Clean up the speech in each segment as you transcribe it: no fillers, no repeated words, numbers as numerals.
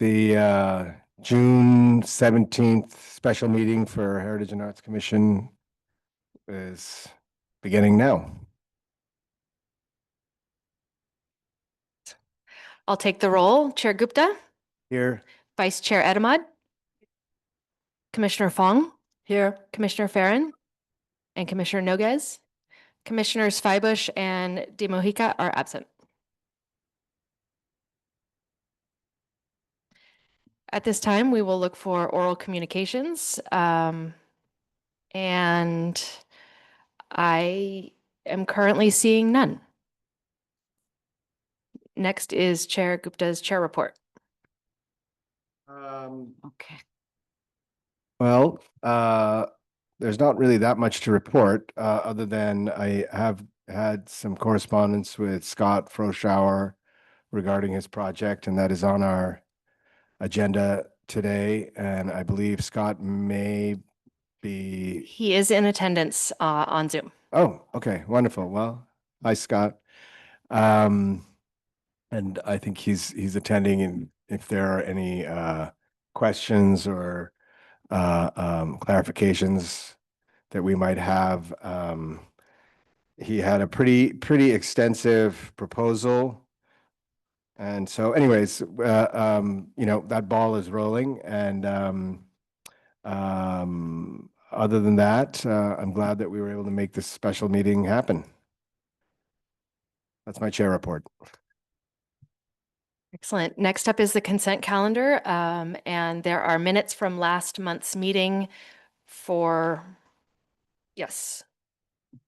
The June 17th special meeting for Heritage and Arts Commission is beginning now. I'll take the roll. Chair Gupta, Here, Vice Chair Edamad, Commissioner Fong, Here. Commissioner Farron, and Commissioner Noguez. Commissioners Feibush and De Mojica are absent. At this time, we will look for oral communications. And I am currently seeing none. Next is Chair Gupta's chair report. Okay. well, there's not really that much to report, other than I have had some correspondence with Scott Froschauer regarding his project, and that is on our agenda today. And I believe Scott may be. He is in attendance on Zoom. Oh, okay, wonderful. Well, hi, Scott. And I think he's attending, and if there are any questions or clarifications that we might have, he had a pretty extensive proposal. And so anyways, that ball is rolling, and other than that, I'm glad that we were able to make this special meeting happen. That's my chair report. Excellent. Next up is the consent calendar, and there are minutes from last month's meeting for, yes,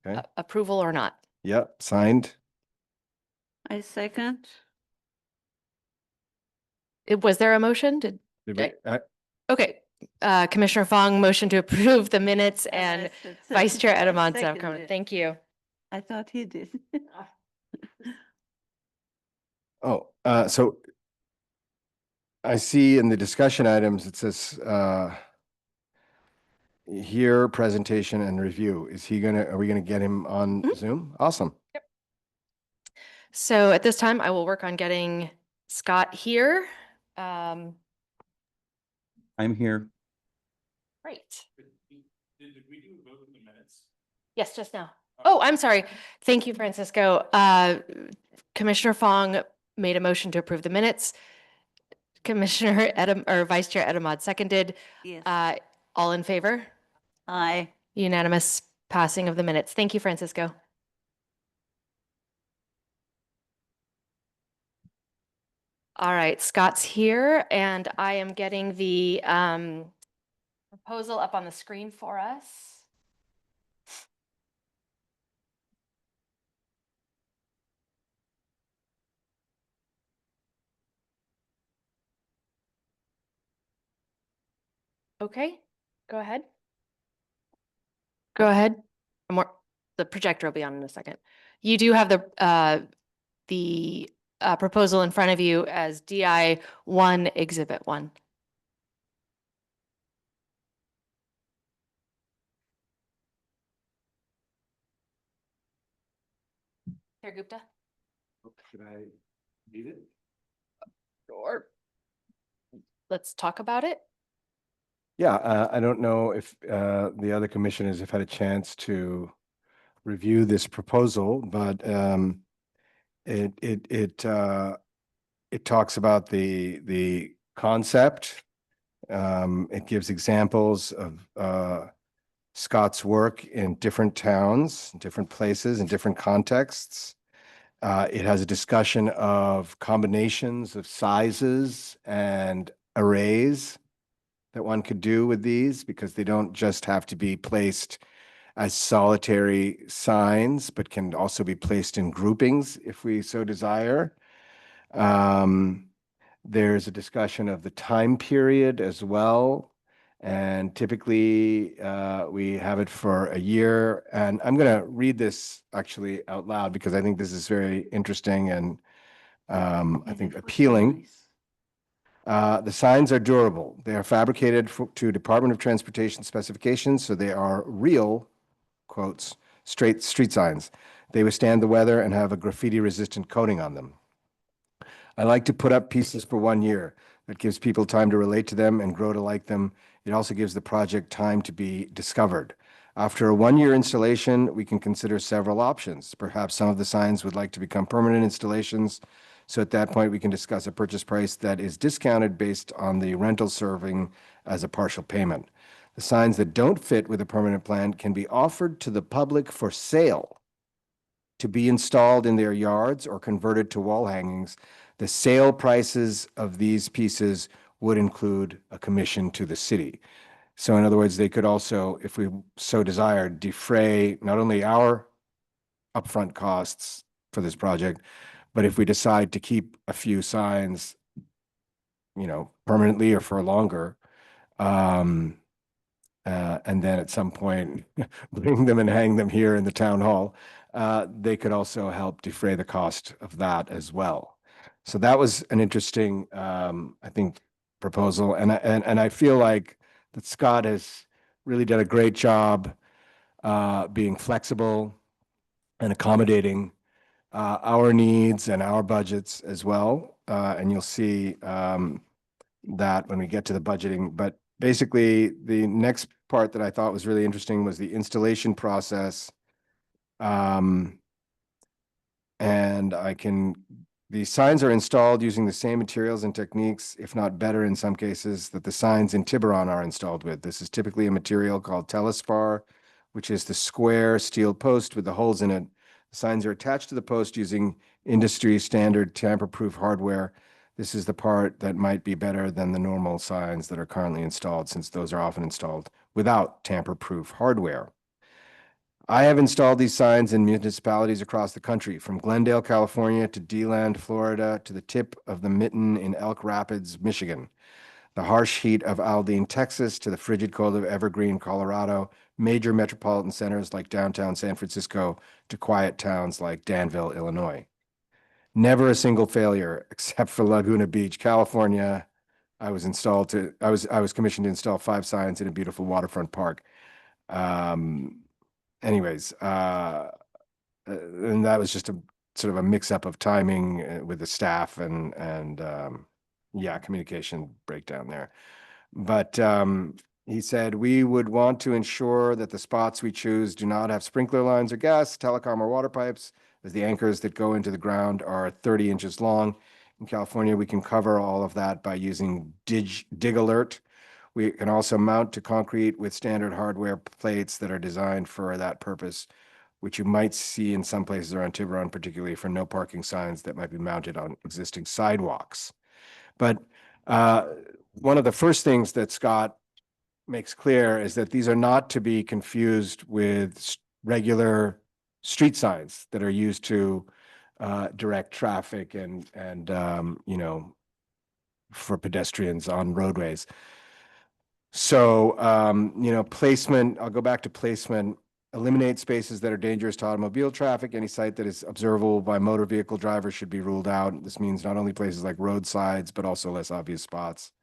Okay. approval or not. Yep, signed. I second. Was there a motion? Did we- Okay. Okay, Commissioner Fong, motion to approve the minutes, and Vice Chair Edamon, thank you. I thought he did. Oh, so I see in the discussion items, it says here, presentation and review. Are we gonna get him on Zoom? Awesome. So at this time, I will work on getting Scott here. I'm here. Great. Did we do a vote in the minutes? Yes, just now. Oh, I'm sorry. Thank you, Francisco. Commissioner Fong made a motion to approve the minutes. Commissioner Vice Chair Edamad seconded. Yes. All in favor? Aye. Unanimous passing of the minutes. Thank you, Francisco. All right, Scott's here, and I am getting the proposal up on the screen for us. Okay, go ahead. Go ahead. The projector will be on in a second. You do have the proposal in front of you as DI 1 Exhibit 1. Chair Gupta? Should I read it? Or let's talk about it. Yeah, I don't know if the other commissioners have had a chance to review this proposal, but it talks about the concept. It gives examples of Scott's work in different towns, different places, in different contexts. It has a discussion of combinations of sizes and arrays that one could do with these, because they don't just have to be placed as solitary signs, but can also be placed in groupings if we so desire. There's a discussion of the time period as well. And typically we have it for a year. And I'm going to read this actually out loud, because I think this is very interesting and I think appealing. The signs are durable. They are fabricated to Department of Transportation specifications, so they are real, quotes, straight street signs. They withstand the weather and have a graffiti-resistant coating on them. I like to put up pieces for 1 year. That gives people time to relate to them and grow to like them. It also gives the project time to be discovered. After a one-year installation, we can consider several options. Perhaps some of the signs would like to become permanent installations. So at that point, we can discuss a purchase price that is discounted based on the rental serving as a partial payment. The signs that don't fit with a permanent plan can be offered to the public for sale to be installed in their yards or converted to wall hangings. The sale prices of these pieces would include a commission to the city. So in other words, they could also, if we so desired, defray not only our upfront costs for this project, but if we decide to keep a few signs, permanently or for longer, and then at some point bring them and hang them here in the town hall, they could also help defray the cost of that as well. So that was an interesting, I think, proposal. And I feel like that Scott has really done a great job being flexible and accommodating our needs and our budgets as well. And you'll see that when we get to the budgeting. But basically, the next part that I thought was really interesting was the installation process. And the signs are installed using the same materials and techniques, if not better in some cases, that the signs in Tiburon are installed with. This is typically a material called Telespar, which is the square steel post with the holes in it. The signs are attached to the post using industry standard tamper-proof hardware. This is the part that might be better than the normal signs that are currently installed, since those are often installed without tamper-proof hardware. I have installed these signs in municipalities across the country, from Glendale, California to DeLand, Florida, to the tip of the Mitten in Elk Rapids, Michigan, the harsh heat of Aldine, Texas, to the frigid cold of Evergreen, Colorado, major metropolitan centers like downtown San Francisco, to quiet towns like Danville, Illinois. Never a single failure, except for Laguna Beach, California. I was commissioned to install 5 signs in a beautiful waterfront park. Anyways, and that was just a sort of a mix-up of timing with the staff and communication breakdown there. But he said, we would want to ensure that the spots we choose do not have sprinkler lines or gas, telecom, or water pipes, as the anchors that go into the ground are 30 inches long. In California, we can cover all of that by using Dig Alert. We can also mount to concrete with standard hardware plates that are designed for that purpose, which you might see in some places around Tiburon, particularly for no parking signs that might be mounted on existing sidewalks. But one of the first things that Scott makes clear is that these are not to be confused with regular street signs that are used to direct traffic and for pedestrians on roadways. So, placement, I'll go back to placement, eliminate spaces that are dangerous to automobile traffic. Any site that is observable by motor vehicle drivers should be ruled out. This means not only places like roadsides, but also less obvious spots.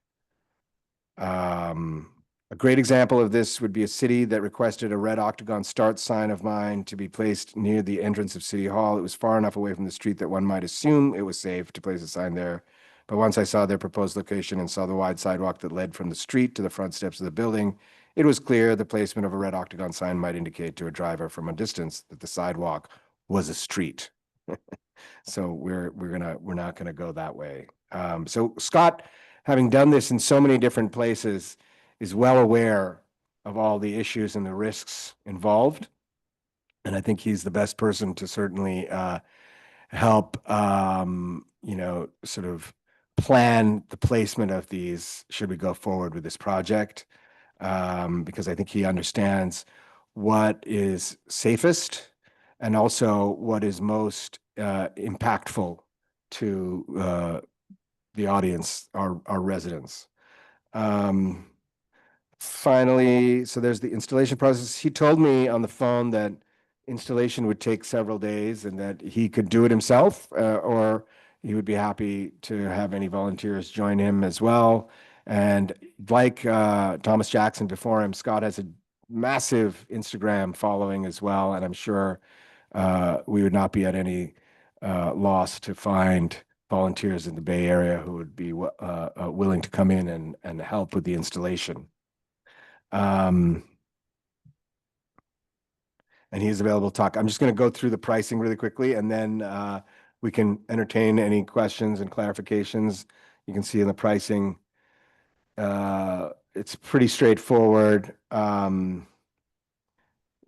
A great example of this would be a city that requested a red octagon start sign of mine to be placed near the entrance of City Hall. It was far enough away from the street that one might assume it was safe to place a sign there. But once I saw their proposed location and saw the wide sidewalk that led from the street to the front steps of the building, it was clear the placement of a red octagon sign might indicate to a driver from a distance that the sidewalk was a street. So we're not gonna go that way. So Scott, having done this in so many different places, is well aware of all the issues and the risks involved. And I think he's the best person to certainly help, sort of plan the placement of these should we go forward with this project. Because I think he understands what is safest and also what is most impactful to the audience, our residents. Finally, so there's the installation process. He told me on the phone that installation would take several days and that he could do it himself, or he would be happy to have any volunteers join him as well. And like Thomas Jackson before him, Scott has a massive Instagram following as well. And I'm sure we would not be at any loss to find volunteers in the Bay Area who would be willing to come in and help with the installation. And he's available to talk. I'm just going to go through the pricing really quickly, and then we can entertain any questions and clarifications. You can see in the pricing, it's pretty straightforward. You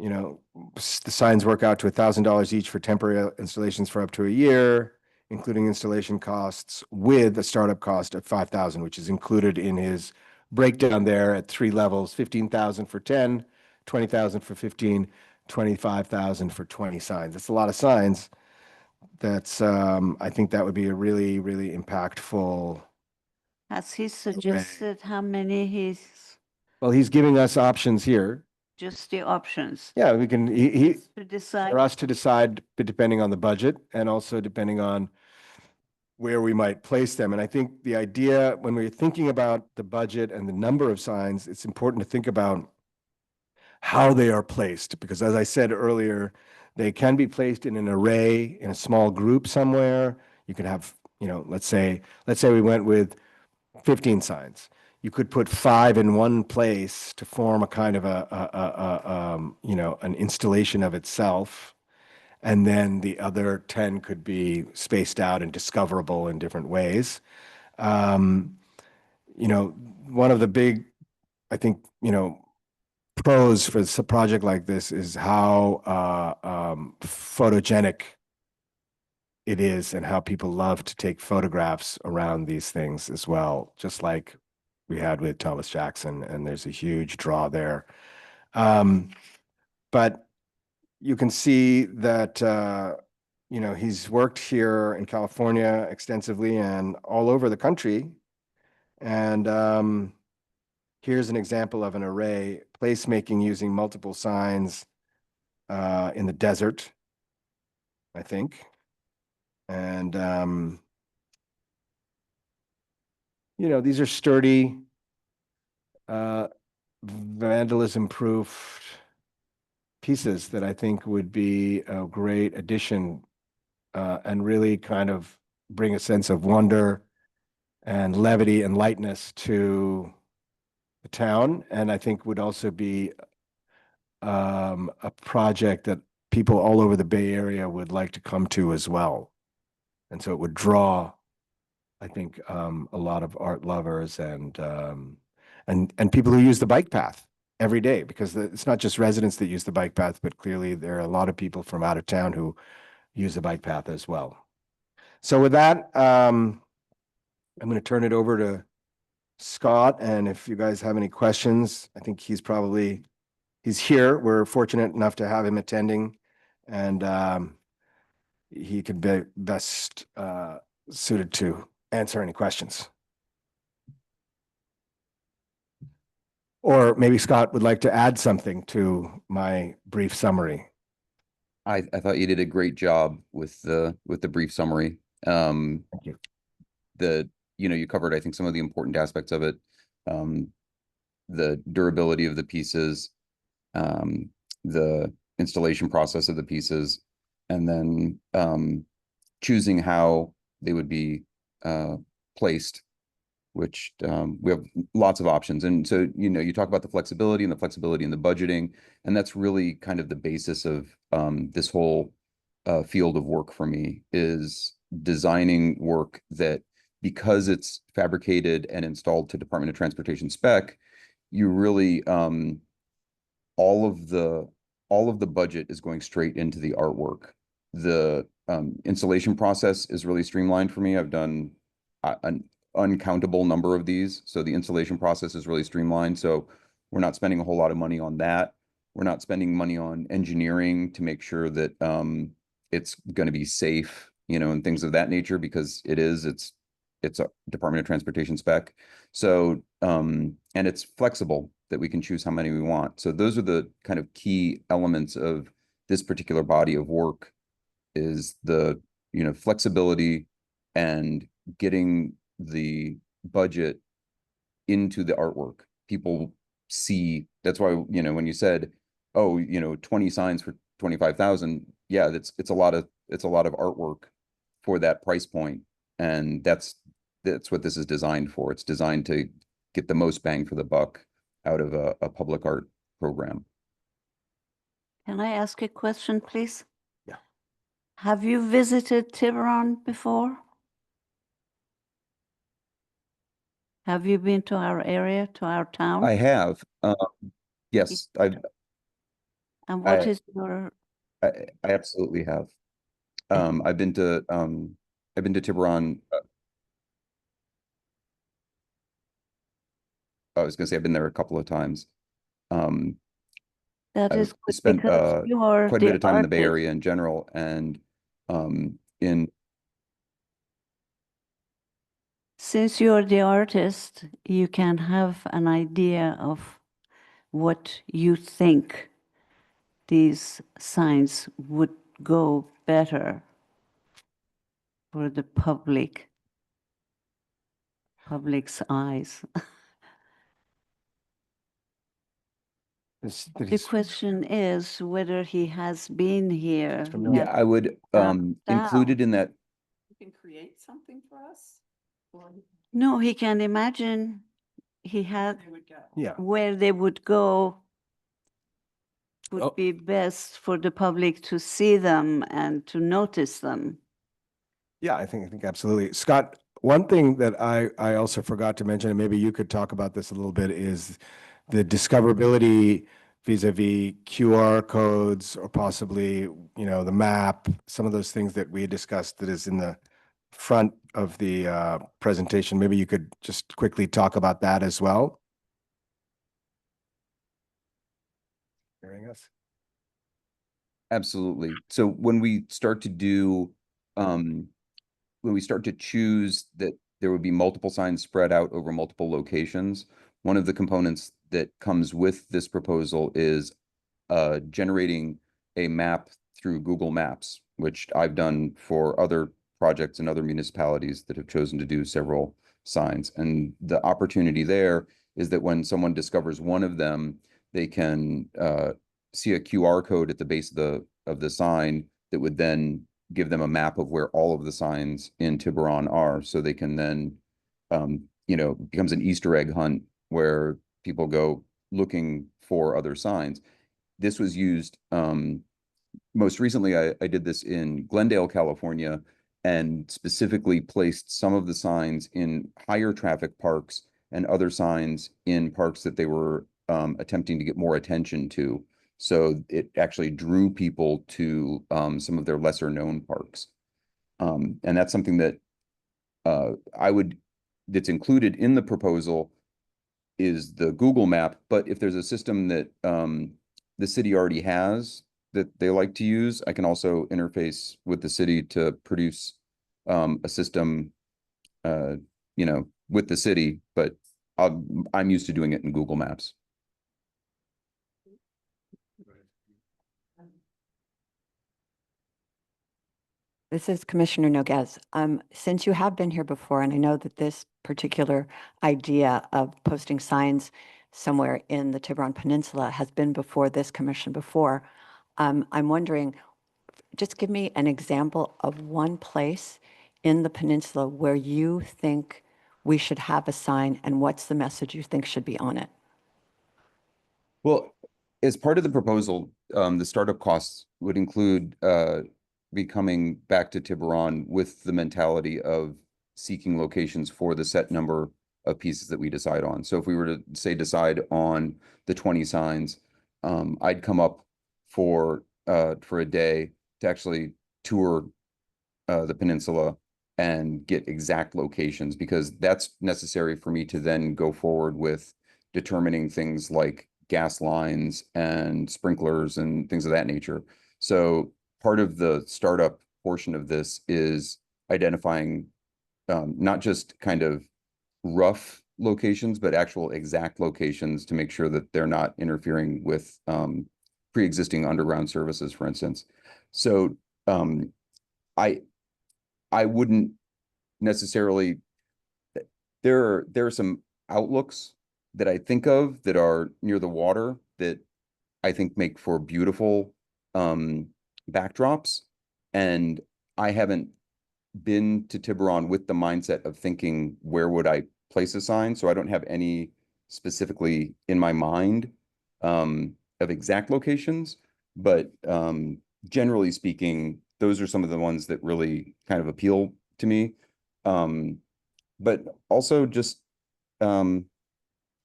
know, the signs work out to $1,000 each for temporary installations for up to a year, including installation costs with a startup cost of $5,000, which is included in his breakdown there at 3 levels: 15,000 for 10, 20,000 for 15, 25,000 for 20 signs. That's a lot of signs. That's I think that would be a really, really impactful. Has he suggested how many Well, he's giving us options here. just the options Yeah, we can, to decide? for us to decide, but depending on the budget and also depending on where we might place them. And I think the idea, when we're thinking about the budget and the number of signs, it's important to think about how they are placed, because as I said earlier, they can be placed in an array in a small group somewhere. You could have, you know, let's say we went with 15 signs. You could put 5 in one place to form a kind of you know, an installation of itself. And then the other 10 could be spaced out and discoverable in different ways. You know, one of the big, I think, you know, pros for a project like this is how photogenic it is and how people love to take photographs around these things as well, just like we had with Thomas Jackson, and there's a huge draw there. But you can see that, you know, he's worked here in California extensively and all over the country. And here's an example of an array, placemaking using multiple signs in the desert, I think. And, you know, these are sturdy, vandalism-proof pieces that I think would be a great addition and really kind of bring a sense of wonder and levity and lightness to the town. And I think would also be a project that people all over the Bay Area would like to come to as well. And so it would draw, I think, a lot of art lovers and people who use the bike path every day, because it's not just residents that use the bike path, but clearly there are a lot of people from out of town who use the bike path as well. So with that, I'm going to turn it over to Scott. And if you guys have any questions, I think he's here. We're fortunate enough to have him attending, and he could be best suited to answer any questions. Or maybe Scott would like to add something to my brief summary. I thought you did a great job with the brief summary. Thank you. You covered, I think, some of the important aspects of it. The durability of the pieces, the installation process of the pieces, and then choosing how they would be placed, which we have lots of options. And so, you talk about the flexibility and the budgeting, and that's really kind of the basis of this whole field of work for me, is designing work that, because it's fabricated and installed to Department of Transportation spec, you really, all of the budget is going straight into the artwork. The installation process is really streamlined for me. I've done an uncountable number of these. So the installation process is really streamlined. So we're not spending a whole lot of money on that. We're not spending money on engineering to make sure that it's going to be safe, and things of that nature, because it's a Department of Transportation spec. So, and it's flexible, that we can choose how many we want. So those are the kind of key elements of this particular body of work, is the, flexibility and getting the budget into the artwork. People see, that's why, when you said, oh, 20 signs for 25,000, yeah, it's a lot of artwork for that price point. And that's what this is designed for. It's designed to get the most bang for the buck out of a public art program. Can I ask a question, please? Yeah. Have you visited Tiburon before? Have you been to our area, to our town? I have, yes, And what I- is your, I absolutely have. I've been to Tiburon. I was gonna say I've been there a couple of times. that I've is good spent because you are quite a bit the of time in the Bay artist. Area in general, and in Since you're the artist, you can have an idea of what you think these signs would go better for the public's eyes. The question is whether he has been here. familiar. yeah, I would down. included in that. You can create something for us? Or No, he can imagine he had they would go? Yeah. where they would go Oh. would be best for the public to see them and to notice them. Yeah, I think absolutely. Scott, one thing that I also forgot to mention, and maybe you could talk about this a little bit, is the discoverability vis-a-vis QR codes or possibly, the map, some of those things that we had discussed that is in the front of the presentation. Maybe you could just quickly talk about that as well. Hearing us? Absolutely. So when we start to do, when we start to choose that there would be multiple signs spread out over multiple locations, one of the components that comes with this proposal is generating a map through Google Maps, which I've done for other projects in other municipalities that have chosen to do several signs. And the opportunity there is that when someone discovers one of them, they can see a QR code at the base of the sign that would then give them a map of where all of the signs in Tiburon are, so they can then, becomes an Easter egg hunt where people go looking for other signs. This was used, most recently, I did this in Glendale, California, and specifically placed some of the signs in higher traffic parks and other signs in parks that they were attempting to get more attention to. So it actually drew people to some of their lesser known parks. And that's something that that's included in the proposal is the Google map. But if there's a system that the city already has that they like to use, I can also interface with the city to produce a system, with the city, but I'm used to doing it in Google Maps. This is Commissioner Noguez. Since you have been here before, and I know that this particular idea of posting signs somewhere in the Tiburon Peninsula has been before this commission before, I'm wondering, just give me an example of one place in the peninsula where you think we should have a sign, and what's the message you think should be on it? Well, as part of the proposal, the startup costs would include be coming back to Tiburon with the mentality of seeking locations for the set number of pieces that we decide on. So if we were to say decide on the 20 signs, I'd come up for a day to actually tour the peninsula and get exact locations, because that's necessary for me to then go forward with determining things like gas lines and sprinklers and things of that nature. So part of the startup portion of this is identifying not just kind of rough locations, but actual exact locations to make sure that they're not interfering with pre-existing underground services, for instance. So I wouldn't necessarily, there are some outlooks that I think of that are near the water that I think make for beautiful backdrops. And I haven't been to Tiburon with the mindset of thinking, where would I place a sign? So I don't have any specifically in my mind of exact locations, but generally speaking, those are some of the ones that really kind of appeal to me. But also just, you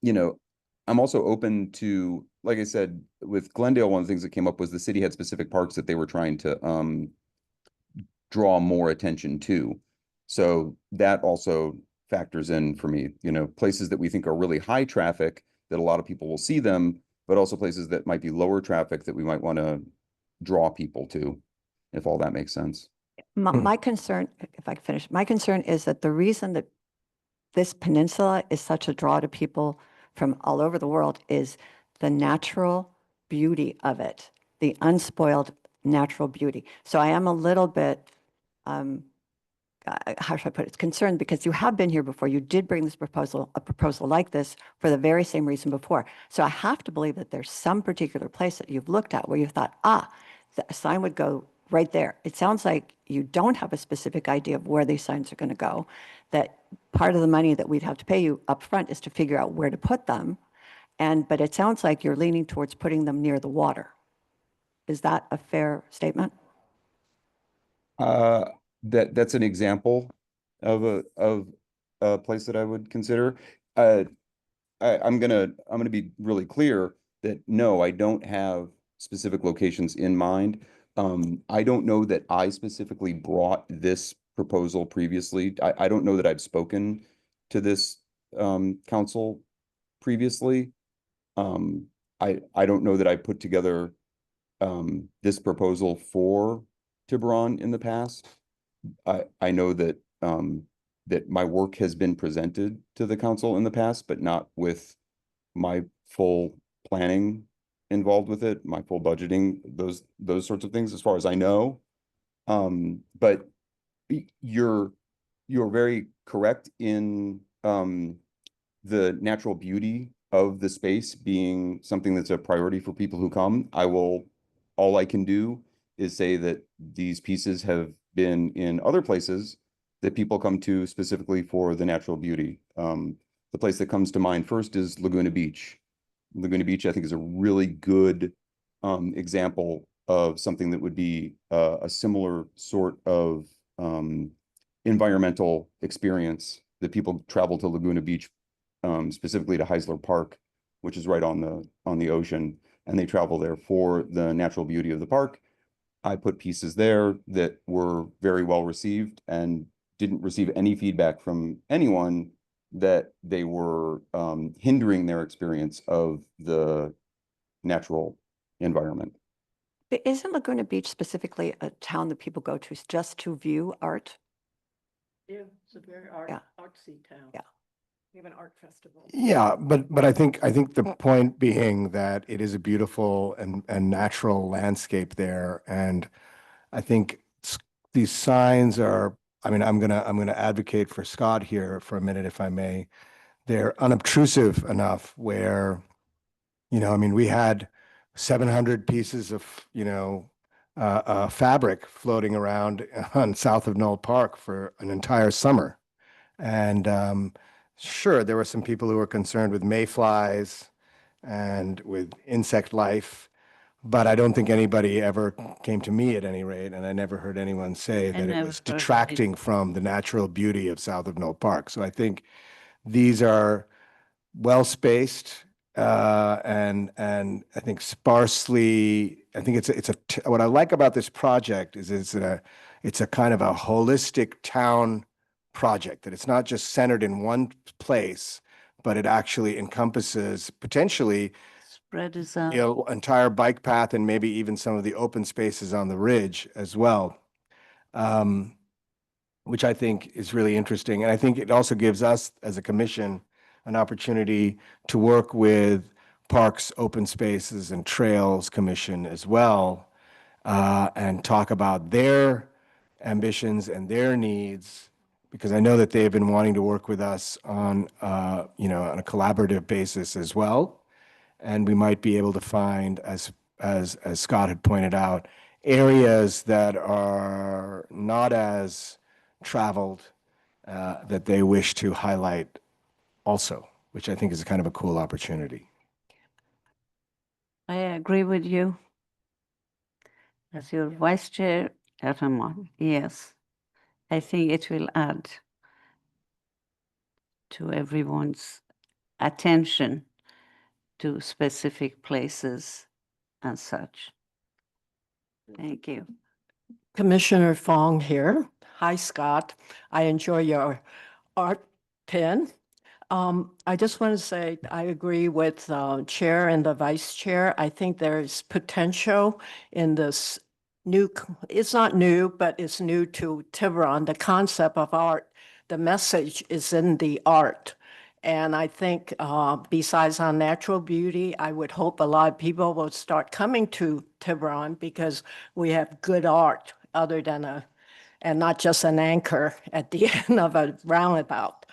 know, I'm also open to, like I said, with Glendale, one of the things that came up was the city had specific parks that they were trying to draw more attention to. So that also factors in for me, places that we think are really high traffic, that a lot of people will see them, but also places that might be lower traffic that we might want to draw people to, if all that makes sense. My concern, if I can finish, my concern is that the reason that this peninsula is such a draw to people from all over the world is the natural beauty of it, the unspoiled natural beauty. So I am a little bit, how should I put it, concerned because you have been here before. You did bring this proposal, a proposal like this for the very same reason before. So I have to believe that there's some particular place that you've looked at where you thought, the sign would go right there. It sounds like you don't have a specific idea of where these signs are going to go, that part of the money that we'd have to pay you up front is to figure out where to put them. But it sounds like you're leaning towards putting them near the water. Is that a fair statement? That's an example of a place that I would consider. I'm gonna be really clear that no, I don't have specific locations in mind. I don't know that I specifically brought this proposal previously. I don't know that I've spoken to this council previously. I don't know that I put together this proposal for Tiburon in the past. I know that that my work has been presented to the council in the past, but not with my full planning involved with it, my full budgeting, those sorts of things, as far as I know. But you're very correct in the natural beauty of the space being something that's a priority for people who come. All I can do is say that these pieces have been in other places that people come to specifically for the natural beauty. The place that comes to mind first is Laguna Beach. Laguna Beach, I think, is a really good example of something that would be a similar sort of environmental experience that people travel to Laguna Beach, specifically to Heisler Park, which is right on the ocean, and they travel there for the natural beauty of the park. I put pieces there that were very well received and didn't receive any feedback from anyone that they were hindering their experience of the natural environment. But isn't Laguna Beach specifically a town that people go to just to view art? Yeah, it's a very Yeah. artsy town. Yeah. We have an art festival. Yeah, but I think the point being that it is a beautiful and natural landscape there, and I think these signs are. I mean, I'm gonna advocate for Scott here for a minute, if I may. They're unobtrusive enough where, I mean, we had 700 pieces of fabric floating around on south of Knoll Park for an entire summer, and sure, there were some people who were concerned with mayflies and with insect life, but I don't think anybody ever came to me at any rate, and I never heard anyone say that it never was heard detracting from the natural beauty of south of Knoll Park. So I think these are well spaced, and I think sparsely. I think what I like about this project is it's a kind of a holistic town project, that it's not just centered in one place, but it actually encompasses potentially Spread is out. entire bike path and maybe even some of the open spaces on the ridge as well, which I think is really interesting. And I think it also gives us as a commission an opportunity to work with Parks, Open Spaces and Trails Commission as well, and talk about their ambitions and their needs, because I know that they've been wanting to work with us on a collaborative basis as well. And we might be able to find, as Scott had pointed out, areas that are not as traveled that they wish to highlight also, which I think is kind of a cool opportunity. I agree with you. As your vice chair, Ramon, yes. I think it will add to everyone's attention to specific places and such. Thank you. Commissioner Fong here. Hi, Scott. I enjoy your art pen. I just want to say I agree with Chair and the Vice Chair. I think there's potential in this it's not new, but it's new to Tiburon, the concept of art. The message is in the art. And I think besides our natural beauty, I would hope a lot of people will start coming to Tiburon because we have good art other than and not just an anchor at the end of a roundabout.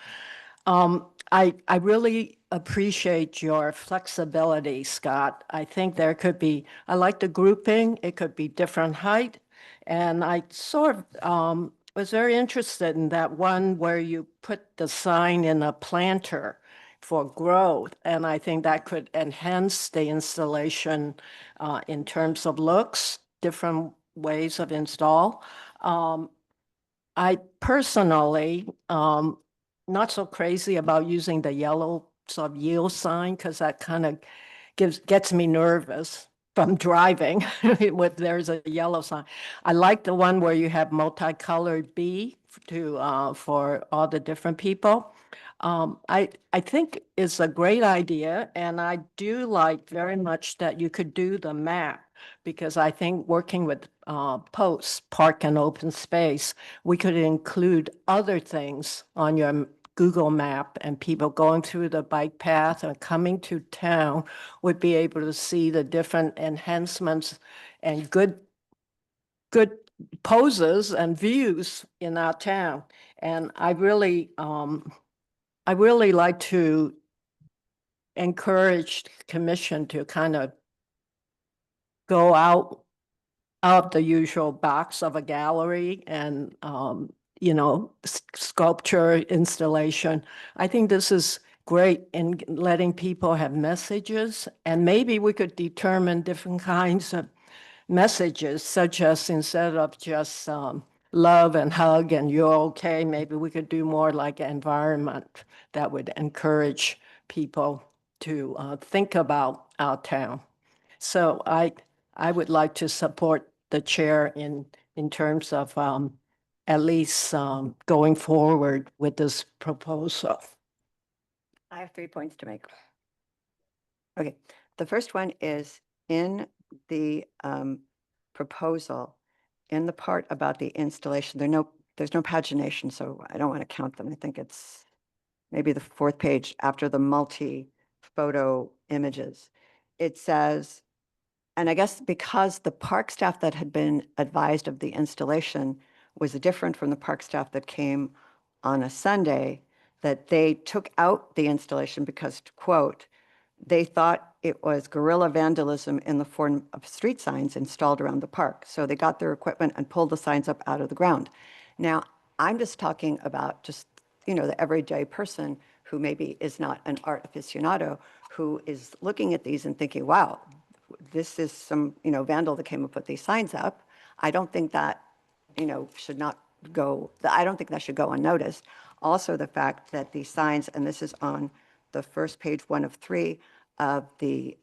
I really appreciate your flexibility, Scott. I think there could be, I like the grouping, it could be different height. And I sort of was very interested in that one where you put the sign in a planter for growth. And I think that could enhance the installation in terms of looks, different ways of install. I personally, not so crazy about using the yellow sort of yield sign because that kind of gets me nervous from driving if there's a yellow sign. I like the one where you have multicolored B to for all the different people. I think it's a great idea, and I do like very much that you could do the map because I think working with POST, Park and Open Space, we could include other things on your Google map, and people going through the bike path and coming to town would be able to see the different enhancements and good poses and views in our town. And I really like to encourage the commission to kind of go out of the usual box of a gallery and sculpture installation. I think this is great in letting people have messages, and maybe we could determine different kinds of messages, such as instead of just love and hug and you're okay, maybe we could do more like environment that would encourage people to think about our town. So I would like to support the chair in terms of at least going forward with this proposal. I have 3 points to make. Okay, the first one is in the proposal, in the part about the installation, there's no pagination, so I don't want to count them. I think it's maybe the 4th page after the multi-photo images. It says, and I guess because the park staff that had been advised of the installation was different from the park staff that came on a Sunday, that they took out the installation because, to quote, they thought it was guerrilla vandalism in the form of street signs installed around the park. So they got their equipment and pulled the signs up out of the ground. Now, I'm just talking about just, the everyday person who maybe is not an art aficionado, who is looking at these and thinking, wow, this is some, vandal that came up with these signs up. I don't think that, should not go, I don't think that should go unnoticed. Also, the fact that these signs, and this is on the first page 1 of 3 of the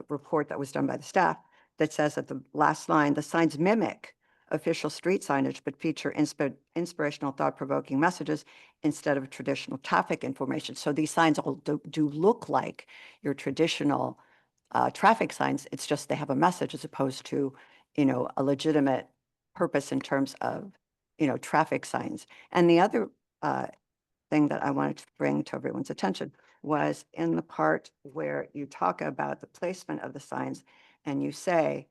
report that was done by the staff, that says at the last line, the signs mimic official street signage, but feature inspirational, thought-provoking messages instead of traditional traffic information. So these signs all do look like your traditional traffic signs. It's just they have a message as opposed to, a legitimate purpose in terms of, traffic signs. And the other thing that I wanted to bring to everyone's attention was in the part where you talk about the placement of the signs and you say,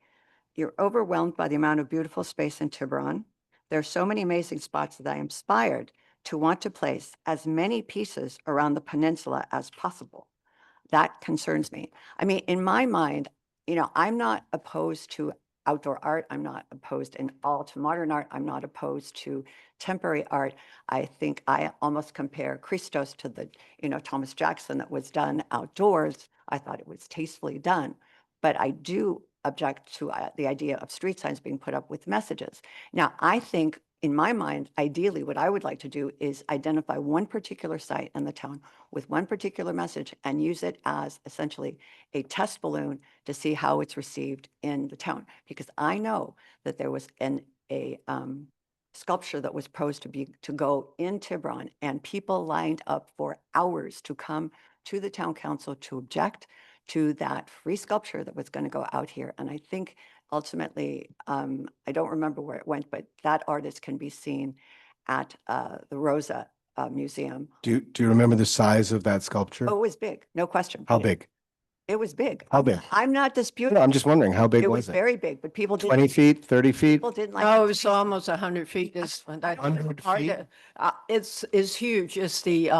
you're overwhelmed by the amount of beautiful space in Tiburon. There are so many amazing spots that I am inspired to want to place as many pieces around the peninsula as possible. That concerns me. I mean, in my mind, I'm not opposed to outdoor art. I'm not opposed in all to modern art. I'm not opposed to temporary art. I think I almost compare Christos to the, Thomas Jackson that was done outdoors. I thought it was tastefully done, but I do object to the idea of street signs being put up with messages. Now, I think in my mind, ideally, what I would like to do is identify one particular site in the town with one particular message and use it as essentially a test balloon to see how it's received in the town. Because I know that there was a sculpture that was proposed to go in Tiburon, and people lined up for hours to come to the town council to object to that free sculpture that was going to go out here. And I think ultimately, I don't remember where it went, but that artist can be seen at the Rosa Museum. Do you remember the size of that sculpture? Oh, it was big, no question. How but big? It was big. How big? I'm not disputing. No, I'm just wondering, how big It was was it? very big, but people 20 didn't, feet, 30 feet? people didn't like. Oh, it. it's almost 100 feet. It's, I don't- 100 hard feet? to- it's huge. It's the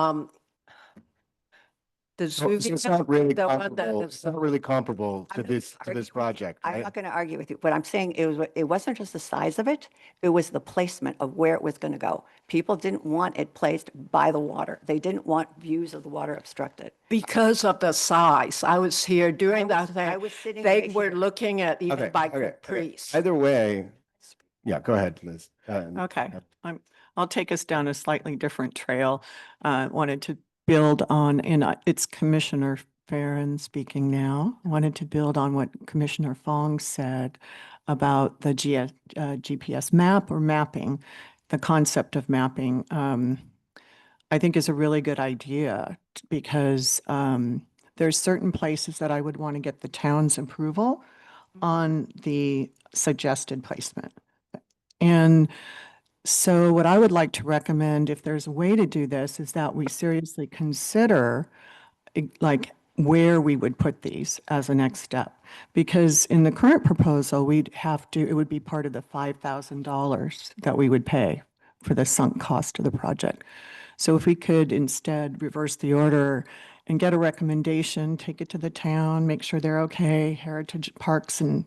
So it's Vesuvius, not really the one that comparable, is- it's not really comparable I'm to not this arguing with you. project, I'm right? not going to argue with you, but I'm saying it wasn't just the size of it, it was the placement of where it was going to go. People didn't want it placed by the water. They didn't want views of the water obstructed. because of the size. I was here during that I thing. was sitting They right were here. looking at even Okay, by okay, okay. Caprice. Either way, yeah, go ahead, Liz. Okay, I'll take us down a slightly different trail. Wanted to build on, and it's Commissioner Farren speaking now. Wanted to build on what Commissioner Fong said about the GPS map or mapping, the concept of mapping. I think is a really good idea because there's certain places that I would want to get the town's approval on the suggested placement. And so what I would like to recommend, if there's a way to do this, is that we seriously consider like where we would put these as a next step. Because in the current proposal, it would be part of the $5,000 that we would pay for the sunk cost of the project. So if we could instead reverse the order and get a recommendation, take it to the town, make sure they're okay, Heritage Parks and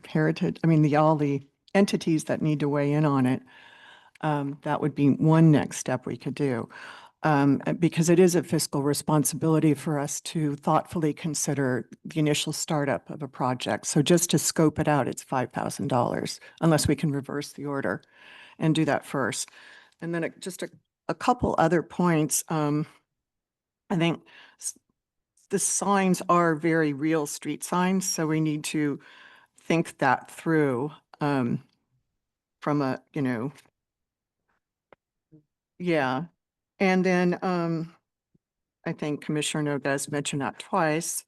all the entities that need to weigh in on it, that would be one next step we could do. Because it is a fiscal responsibility for us to thoughtfully consider the initial startup of a project. So just to scope it out, it's $5,000, unless we can reverse the order and do that first. And then just a couple other points. I think the signs are very real street signs, so we need to think that through from a, yeah. And then I think Commissioner Noguez mentioned that twice.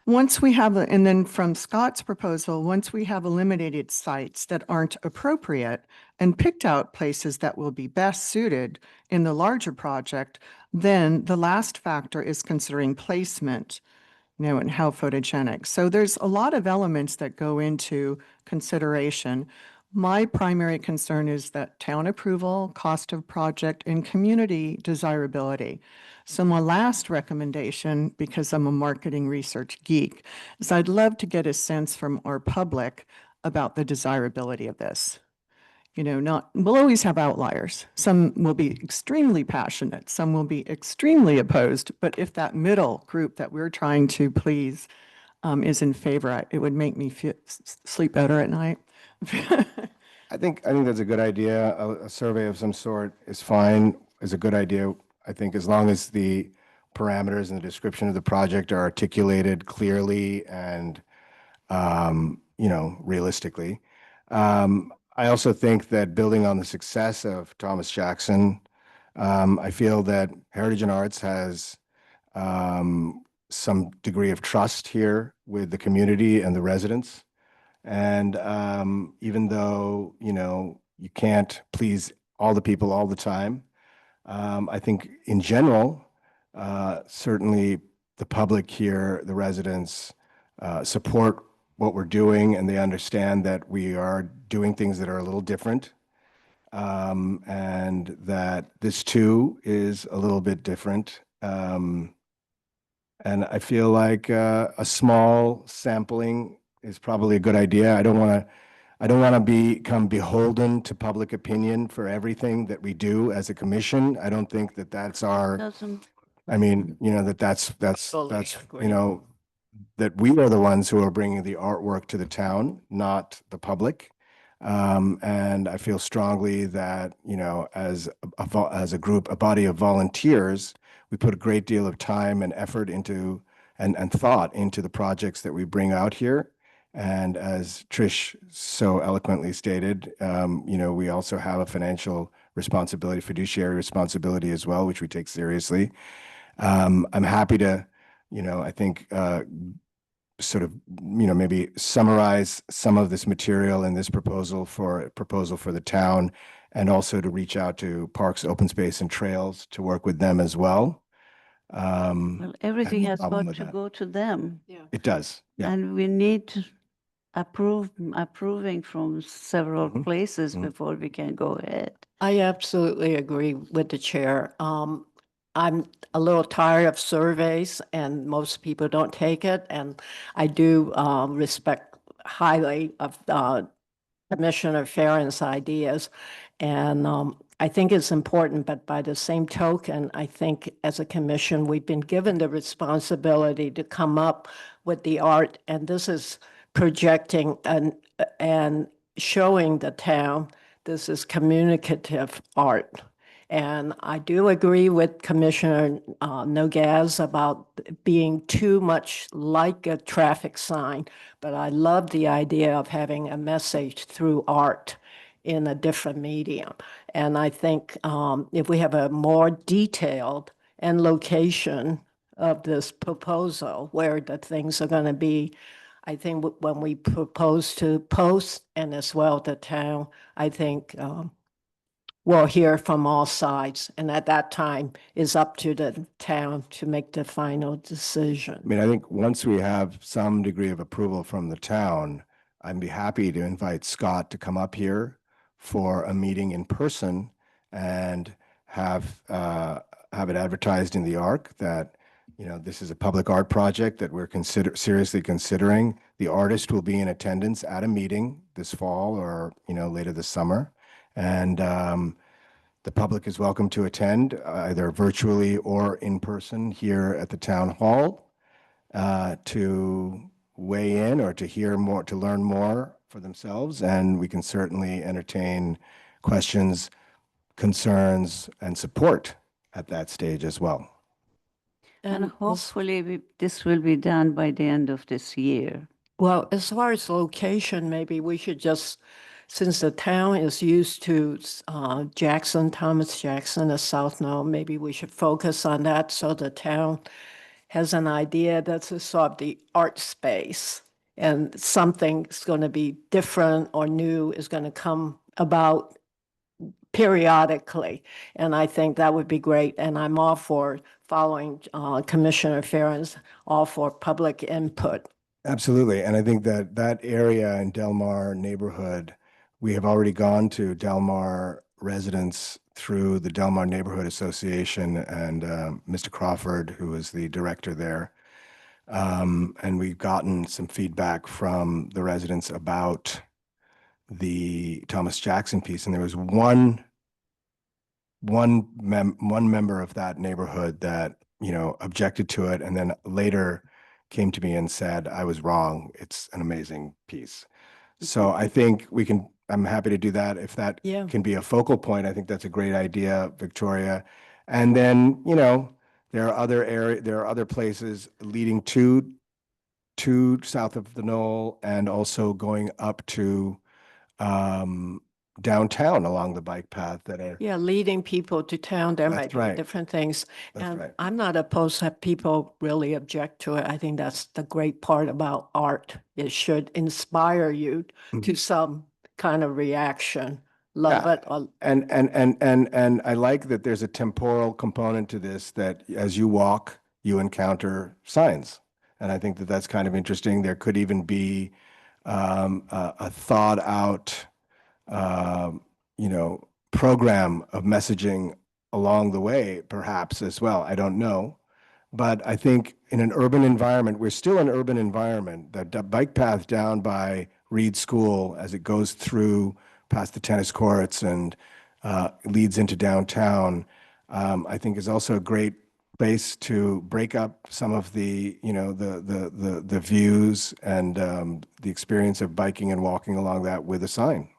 Once we have, and then from Scott's proposal, once we have eliminated sites that aren't appropriate and picked out places that will be best suited in the larger project, then the last factor is considering placement, and how photogenic. So there's a lot of elements that go into consideration. My primary concern is that town approval, cost of project, and community desirability. So my last recommendation, because I'm a marketing research geek, is I'd love to get a sense from our public about the desirability of this. We'll always have outliers. Some will be extremely passionate, some will be extremely opposed, but if that middle group that we're trying to please is in favor, it would make me sleep better at night. I think that's a good idea. A survey of some sort is fine, is a good idea. I think as long as the parameters and the description of the project are articulated clearly and, realistically. I also think that building on the success of Thomas Jackson, I feel that Heritage and Arts has some degree of trust here with the community and the residents. And even though, you can't please all the people all the time, I think in general, certainly the public here, the residents support what we're doing, and they understand that we are doing things that are a little different, and that this too is a little bit different. And I feel like a small sampling is probably a good idea. I don't want to I don't want to become beholden to public opinion for everything that we do as a commission. I don't think that that's our, Doesn't, I mean, you know, that's, Fully you agree. know, that we are the ones who are bringing the artwork to the town, not the public. And I feel strongly that, you know, as as a group, a body of volunteers, we put a great deal of time and effort into and thought into the projects that we bring out here. And as Trish so eloquently stated, you know, we also have a financial responsibility, fiduciary responsibility as well, which we take seriously. I'm happy to, you know, I think sort of, you know, maybe summarize some of this material in this proposal for the town, and also to reach out to Parks, Open Space and Trails to work with them as well. well, everything no has problem got with to that. go to them. Yeah. It does, yeah. And we need to approving from several Mhm, places mhm. before we can go ahead. I absolutely agree with the chair. I'm a little tired of surveys and most people don't take it. And I do respect highly of Commissioner Farron's ideas. And I think it's important, but by the same token, I think as a commission, we've been given the responsibility to come up with the art. And this is projecting and showing the town this is communicative art. And I do agree with Commissioner Nogaz about being too much like a traffic sign, but I love the idea of having a message through art in a different medium. And I think if we have a more detailed and location of this proposal where the things are going to be, I think when we propose to post and as well the town, I think we'll hear from all sides. And at that time, it's up to the town to make the final I decision. mean, I think once we have some degree of approval from the town, I'd be happy to invite Scott to come up here for a meeting in person and have it advertised in the ARC that, you know, this is a public art project that we're seriously considering. The artist will be in attendance at a meeting this fall or, you know, later this summer. And the public is welcome to attend either virtually or in person here at the town hall to weigh in or to hear more, to learn more for themselves. And we can certainly entertain questions, concerns, and support at that stage as well. And this- hopefully this will be done by the end of this year. Well, as far as location, maybe we should just, since the town is used to Jackson, Thomas Jackson, the South Node, maybe we should focus on that so the town has an idea that's a sort of the art space and something's going to be different or new is going to come about periodically. And I think that would be great. And I'm all for following Commissioner Farron's, all for public input. Absolutely. And I think that that area in Del Mar neighborhood, we have already gone to Del Mar residents through the Del Mar Neighborhood Association and Mr. Crawford, who is the director there. And we've gotten some feedback from the residents about the Thomas Jackson piece. And there was one member of that neighborhood that, you know, objected to it and then later came to me and said, I was wrong. It's an amazing piece. So I think I'm happy to do that. If that Yeah. can be a focal point, I think that's a great idea, Victoria. And then, you know, there are other places leading to south of the Knoll and also going up to downtown along the bike path that are, Yeah, leading people to town, there That's might be right. different things. That's And right. I'm not opposed that people really object to it. I think that's the great part about art. It should inspire you to some kind of reaction. Love Yeah. it or And I like that there's a temporal component to this, that as you walk, you encounter signs. And I think that that's kind of interesting. There could even be a thought out, you know, program of messaging along the way, perhaps as well. I don't know. But I think in an urban environment, we're still an urban environment. The bike path down by Reed School as it goes through past the tennis courts and leads into downtown, I think is also a great place to break up some of the, the views and the experience of biking and walking along that with a sign.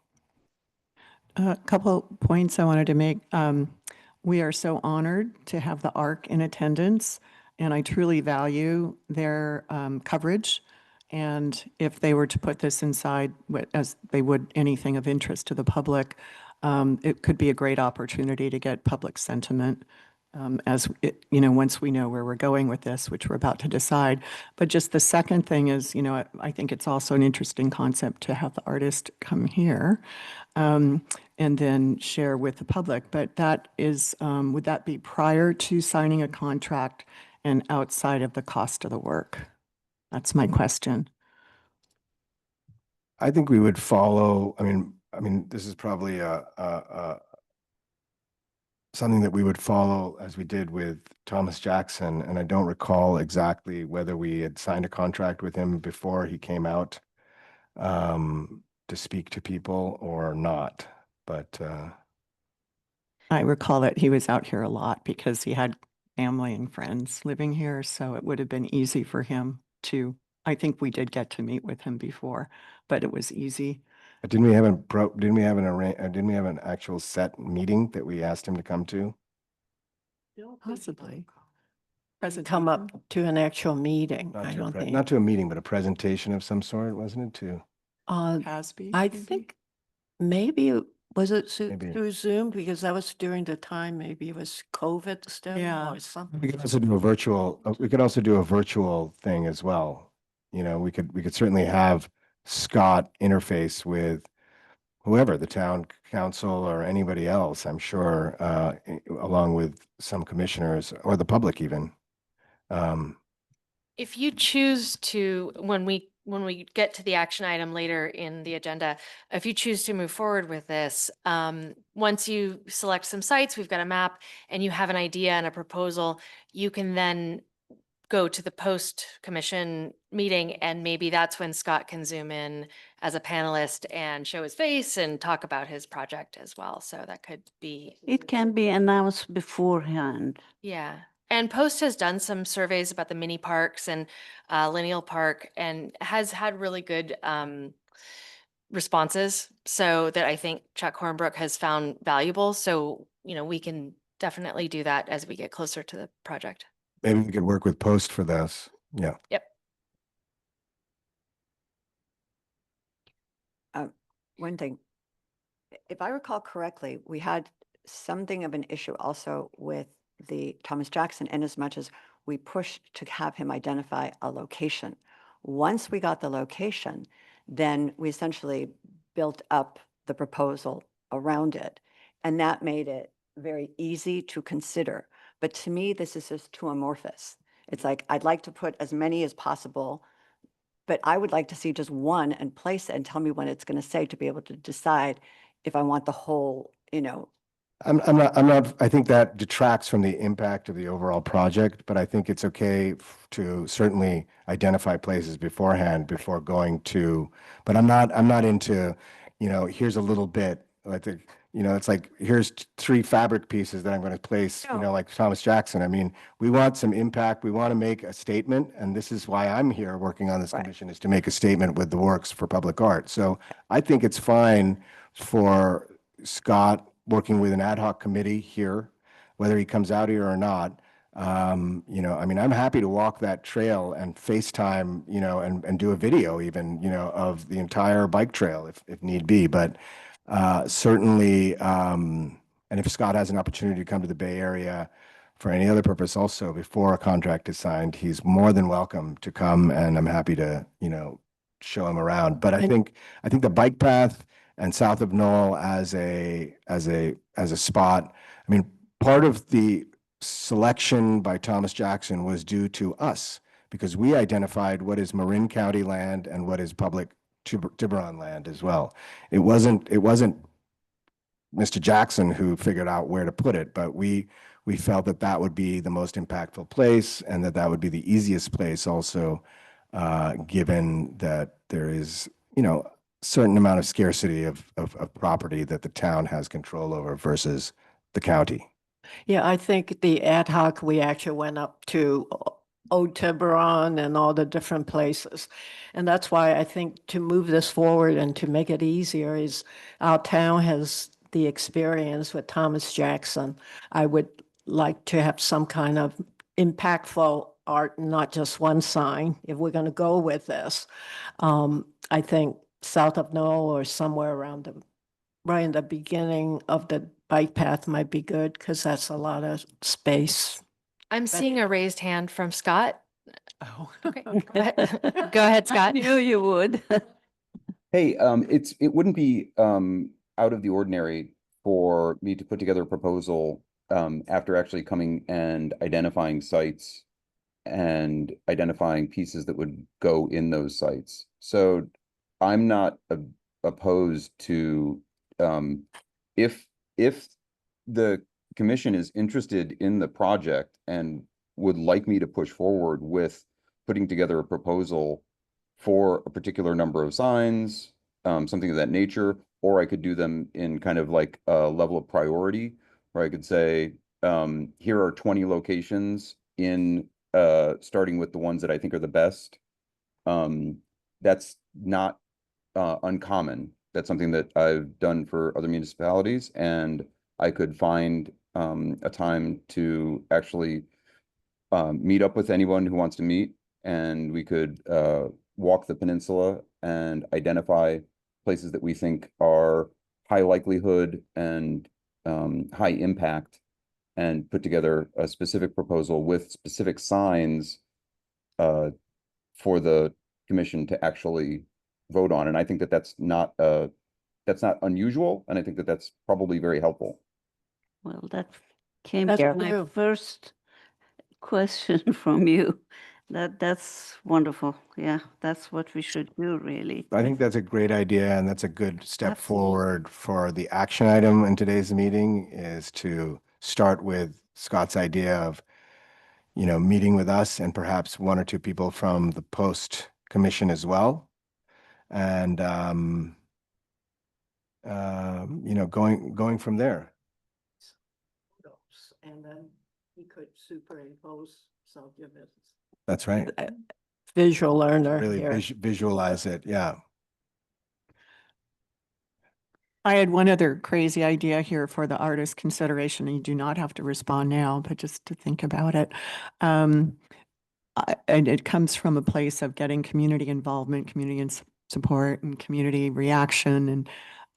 A couple points I wanted to make. We are so honored to have the ARC in attendance, and I truly value their coverage. And if they were to put this inside, as they would anything of interest to the public, it could be a great opportunity to get public sentiment as it, once we know where we're going with this, which we're about to decide. But just the second thing is, I think it's also an interesting concept to have the artist come here and then share with the public. But that is, would that be prior to signing a contract and outside of the cost of the work? That's my question. I think we would follow, I mean, this is probably something that we would follow as we did with Thomas Jackson. And I don't recall exactly whether we had signed a contract with him before he came out to speak to people or not. But I recall that he was out here a lot because he had family and friends living here. So it would have been easy for him to, I think we did get to meet with him before, but it was easy. didn't we have an actual set meeting that we asked him to come to? Possibly. Come up to an actual meeting, Not I to a don't pre- think. Not to a meeting, but a presentation of some sort, wasn't it, to? Hasby? I maybe? think maybe, was it Maybe. through Zoom? Because that was during the time, maybe it was COVID still Yeah. or something. We could also do a virtual thing as well. We could certainly have Scott interface with whoever, the town council or anybody else, I'm sure, along with some commissioners or the public even. If you choose to, when we get to the action item later in the agenda, if you choose to move forward with this, once you select some sites, we've got a map and you have an idea and a proposal, you can then go to the post-commission meeting, and maybe that's when Scott can zoom in as a panelist and show his face and talk about his project as well. So that could be. It can be announced beforehand. Yeah. And Post has done some surveys about the mini parks and Lineal Park and has had really good responses. So that I think Chuck Hornbrook has found valuable. So, we can definitely do that as we get closer to the project. Maybe we could work with Post for this. Yeah. Yep. One thing, if I recall correctly, we had something of an issue also with the Thomas Jackson in as much as we pushed to have him identify a location. Once we got the location, then we essentially built up the proposal around it. And that made it very easy to consider. But to me, this is just too amorphous. It's like, I'd like to put as many as possible, but I would like to see just one and place it and tell me what it's going to say to be able to decide if I want the whole, I'm not, I think that detracts from the impact of the overall project, but I think it's okay to certainly identify places beforehand before going to, but I'm not into, here's a little bit, it's like, here's 3 fabric pieces that I'm going to place, No. like Thomas Jackson. I mean, we want some impact. We want to make a statement. And this is why I'm here working on this Right. commission, is to make a statement with the works for public art. So I think it's fine for Scott working with an ad hoc committee here, whether he comes out here or not. I'm happy to walk that trail and FaceTime, and do a video even, of the entire bike trail if need be. But certainly, and if Scott has an opportunity to come to the Bay Area for any other purpose also before a contract is signed, he's more than welcome to come, and I'm happy to, show him around. But I think the bike path and south of Knoll as a spot, I mean, part of the selection by Thomas Jackson was due to us, because we identified what is Marin County land and what is public Tiburon land as well. It wasn't Mr. Jackson who figured out where to put it, but we felt that would be the most impactful place, and that would be the easiest place also, given that there is, certain amount of scarcity of property that the town has control over versus the county. Yeah, I think the ad hoc, we actually went up to Old Tiburon and all the different places. And that's why I think to move this forward and to make it easier is our town has the experience with Thomas Jackson. I would like to have some kind of impactful art, not just one sign, if we're going to go with this. I think south of Knoll or somewhere around right in the beginning of the bike path might be good because that's a lot of space. I'm seeing a raised hand from Scott. Oh. Okay, go ahead. Go ahead, I Scott. knew you would. Hey, it wouldn't be out of the ordinary for me to put together a proposal after actually coming and identifying sites and identifying pieces that would go in those sites. So I'm not opposed to if the commission is interested in the project and would like me to push forward with putting together a proposal for a particular number of signs, something of that nature, or I could do them in kind of like a level of priority, where I could say, here are 20 locations in starting with the ones that I think are the best. That's not uncommon. That's something that I've done for other municipalities, and I could find a time to actually meet up with anyone who wants to meet, and we could walk the peninsula and identify places that we think are high likelihood and high impact, and put together a specific proposal with specific signs for the commission to actually vote on. And I think that that's not unusual, and I think that that's probably very helpful. Well, that came That's to my true. first question from you. That's wonderful. Yeah, that's what we should do, really. I think that's a great idea, and that's a good step Absolutely. forward for the action item in today's meeting, is to start with Scott's idea of, meeting with us and perhaps one or two people from the post commission as well. And, going from there. And then he could superimpose subdivisions. That's right. Visual learner Really here. visualize it. Yeah. I had one other crazy idea here for the artist consideration, and you do not have to respond now, but just to think about it. And it comes from a place of getting community involvement, community support, and community reaction. And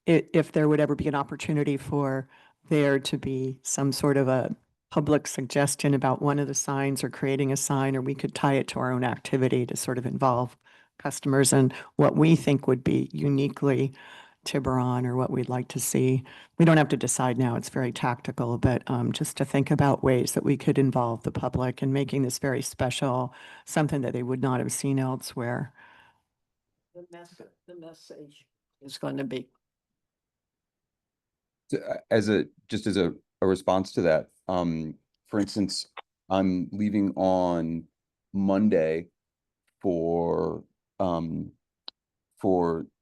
if there would ever be an opportunity for there to be some sort of a public suggestion about one of the signs or creating a sign, or we could tie it to our own activity to sort of involve customers and what we think would be uniquely Tiburon or what we'd like to see. We don't have to decide now. It's very tactical, but just to think about ways that we could involve the public in making this very special, something that they would not have seen elsewhere. The message is going to be. So, as a response to that, for instance, I'm leaving on Monday for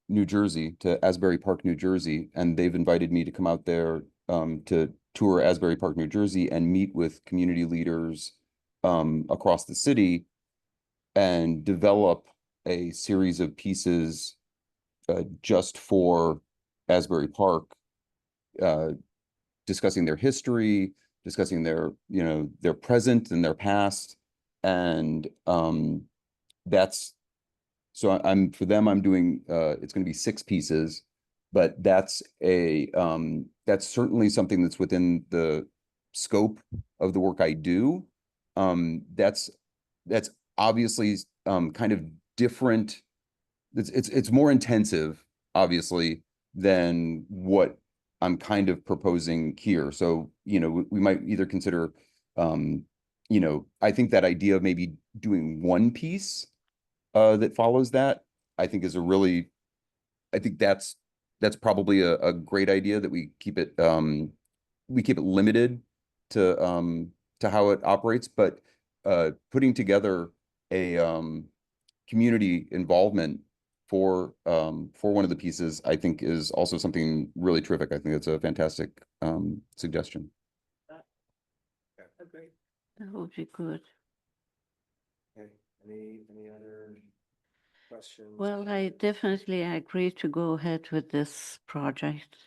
New Jersey, to Asbury Park, New Jersey, and they've invited me to come out there to tour Asbury Park, New Jersey, and meet with community leaders across the city and develop a series of pieces just for Asbury Park, discussing their history, discussing their present and their past. And so for them, I'm doing, it's going to be 6 pieces, but that's certainly something that's within the scope of the work I do. That's obviously kind of different. It's more intensive, obviously, than what I'm kind of proposing here. So, we might either consider, I think that idea of maybe doing one piece that follows that, I think that's probably a great idea, that we keep it limited to how it operates, but putting together a community involvement for one of the pieces, I think is also something really terrific. I think that's a fantastic suggestion. That would be good. Okay. Any other questions? Well, I definitely agree to go ahead with this project.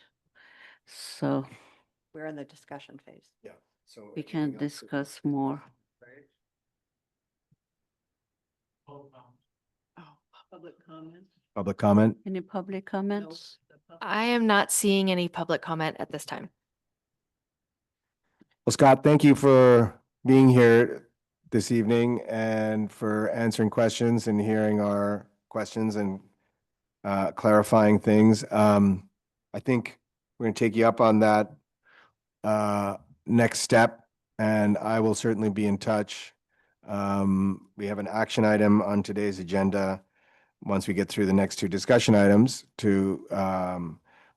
So We're in the discussion phase. Yeah, so. we anything can else that- discuss more. Oh, public comment? Public comment? Any public comments? I am not seeing any public comment at this time. Well, Scott, thank you for being here this evening and for answering questions and hearing our questions and clarifying things. I think we're going to take you up on that next step, and I will certainly be in touch. We have an action item on today's agenda. Once we get through the next two discussion items to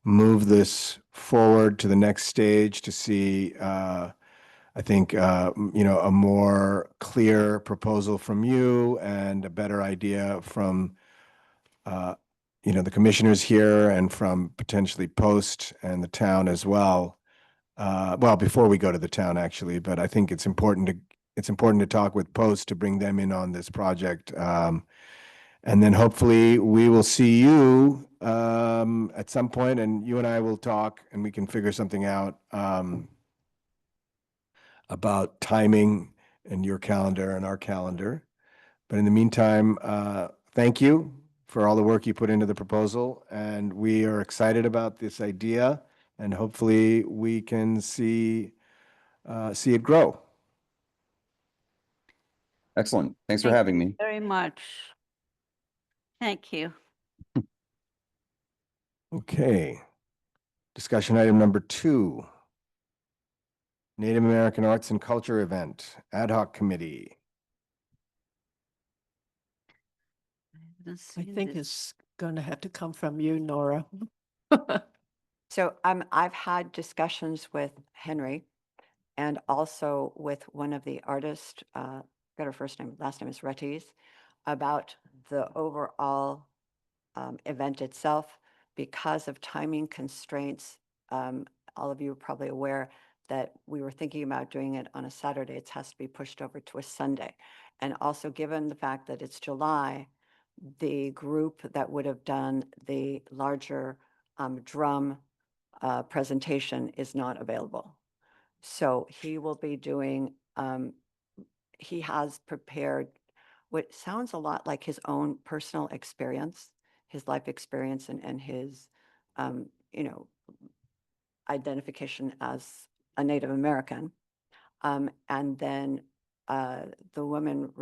move this forward to the next stage to see, I think, a more clear proposal from you and a better idea from, the commissioners here and from potentially Post and the town as well. Well, before we go to the town, actually, but I think it's important to talk with Post to bring them in on this project. And then hopefully we will see you at some point, and you and I will talk and we can figure something out about timing and your calendar and our calendar. But in the meantime, thank you for all the work you put into the proposal, and we are excited about this idea, and hopefully we can see it grow. Excellent. Thanks for Thank having you me. very much. Thank you. Okay. Discussion item number 2. Native American Arts and Culture Event, Ad Hoc Committee. Haven't I seen think this. it's going to have to come from you, Nora. So I've had discussions with Henry and also with one of the artists, got her first name, last name is Retis, about the overall event itself. Because of timing constraints, all of you are probably aware that we were thinking about doing it on a Saturday. It has to be pushed over to a Sunday. And also given the fact that it's July, the group that would have done the larger drum presentation is not available. So he will be doing, he has prepared what sounds a lot like his own personal experience, his life experience and his, identification as a Native American. And then the woman,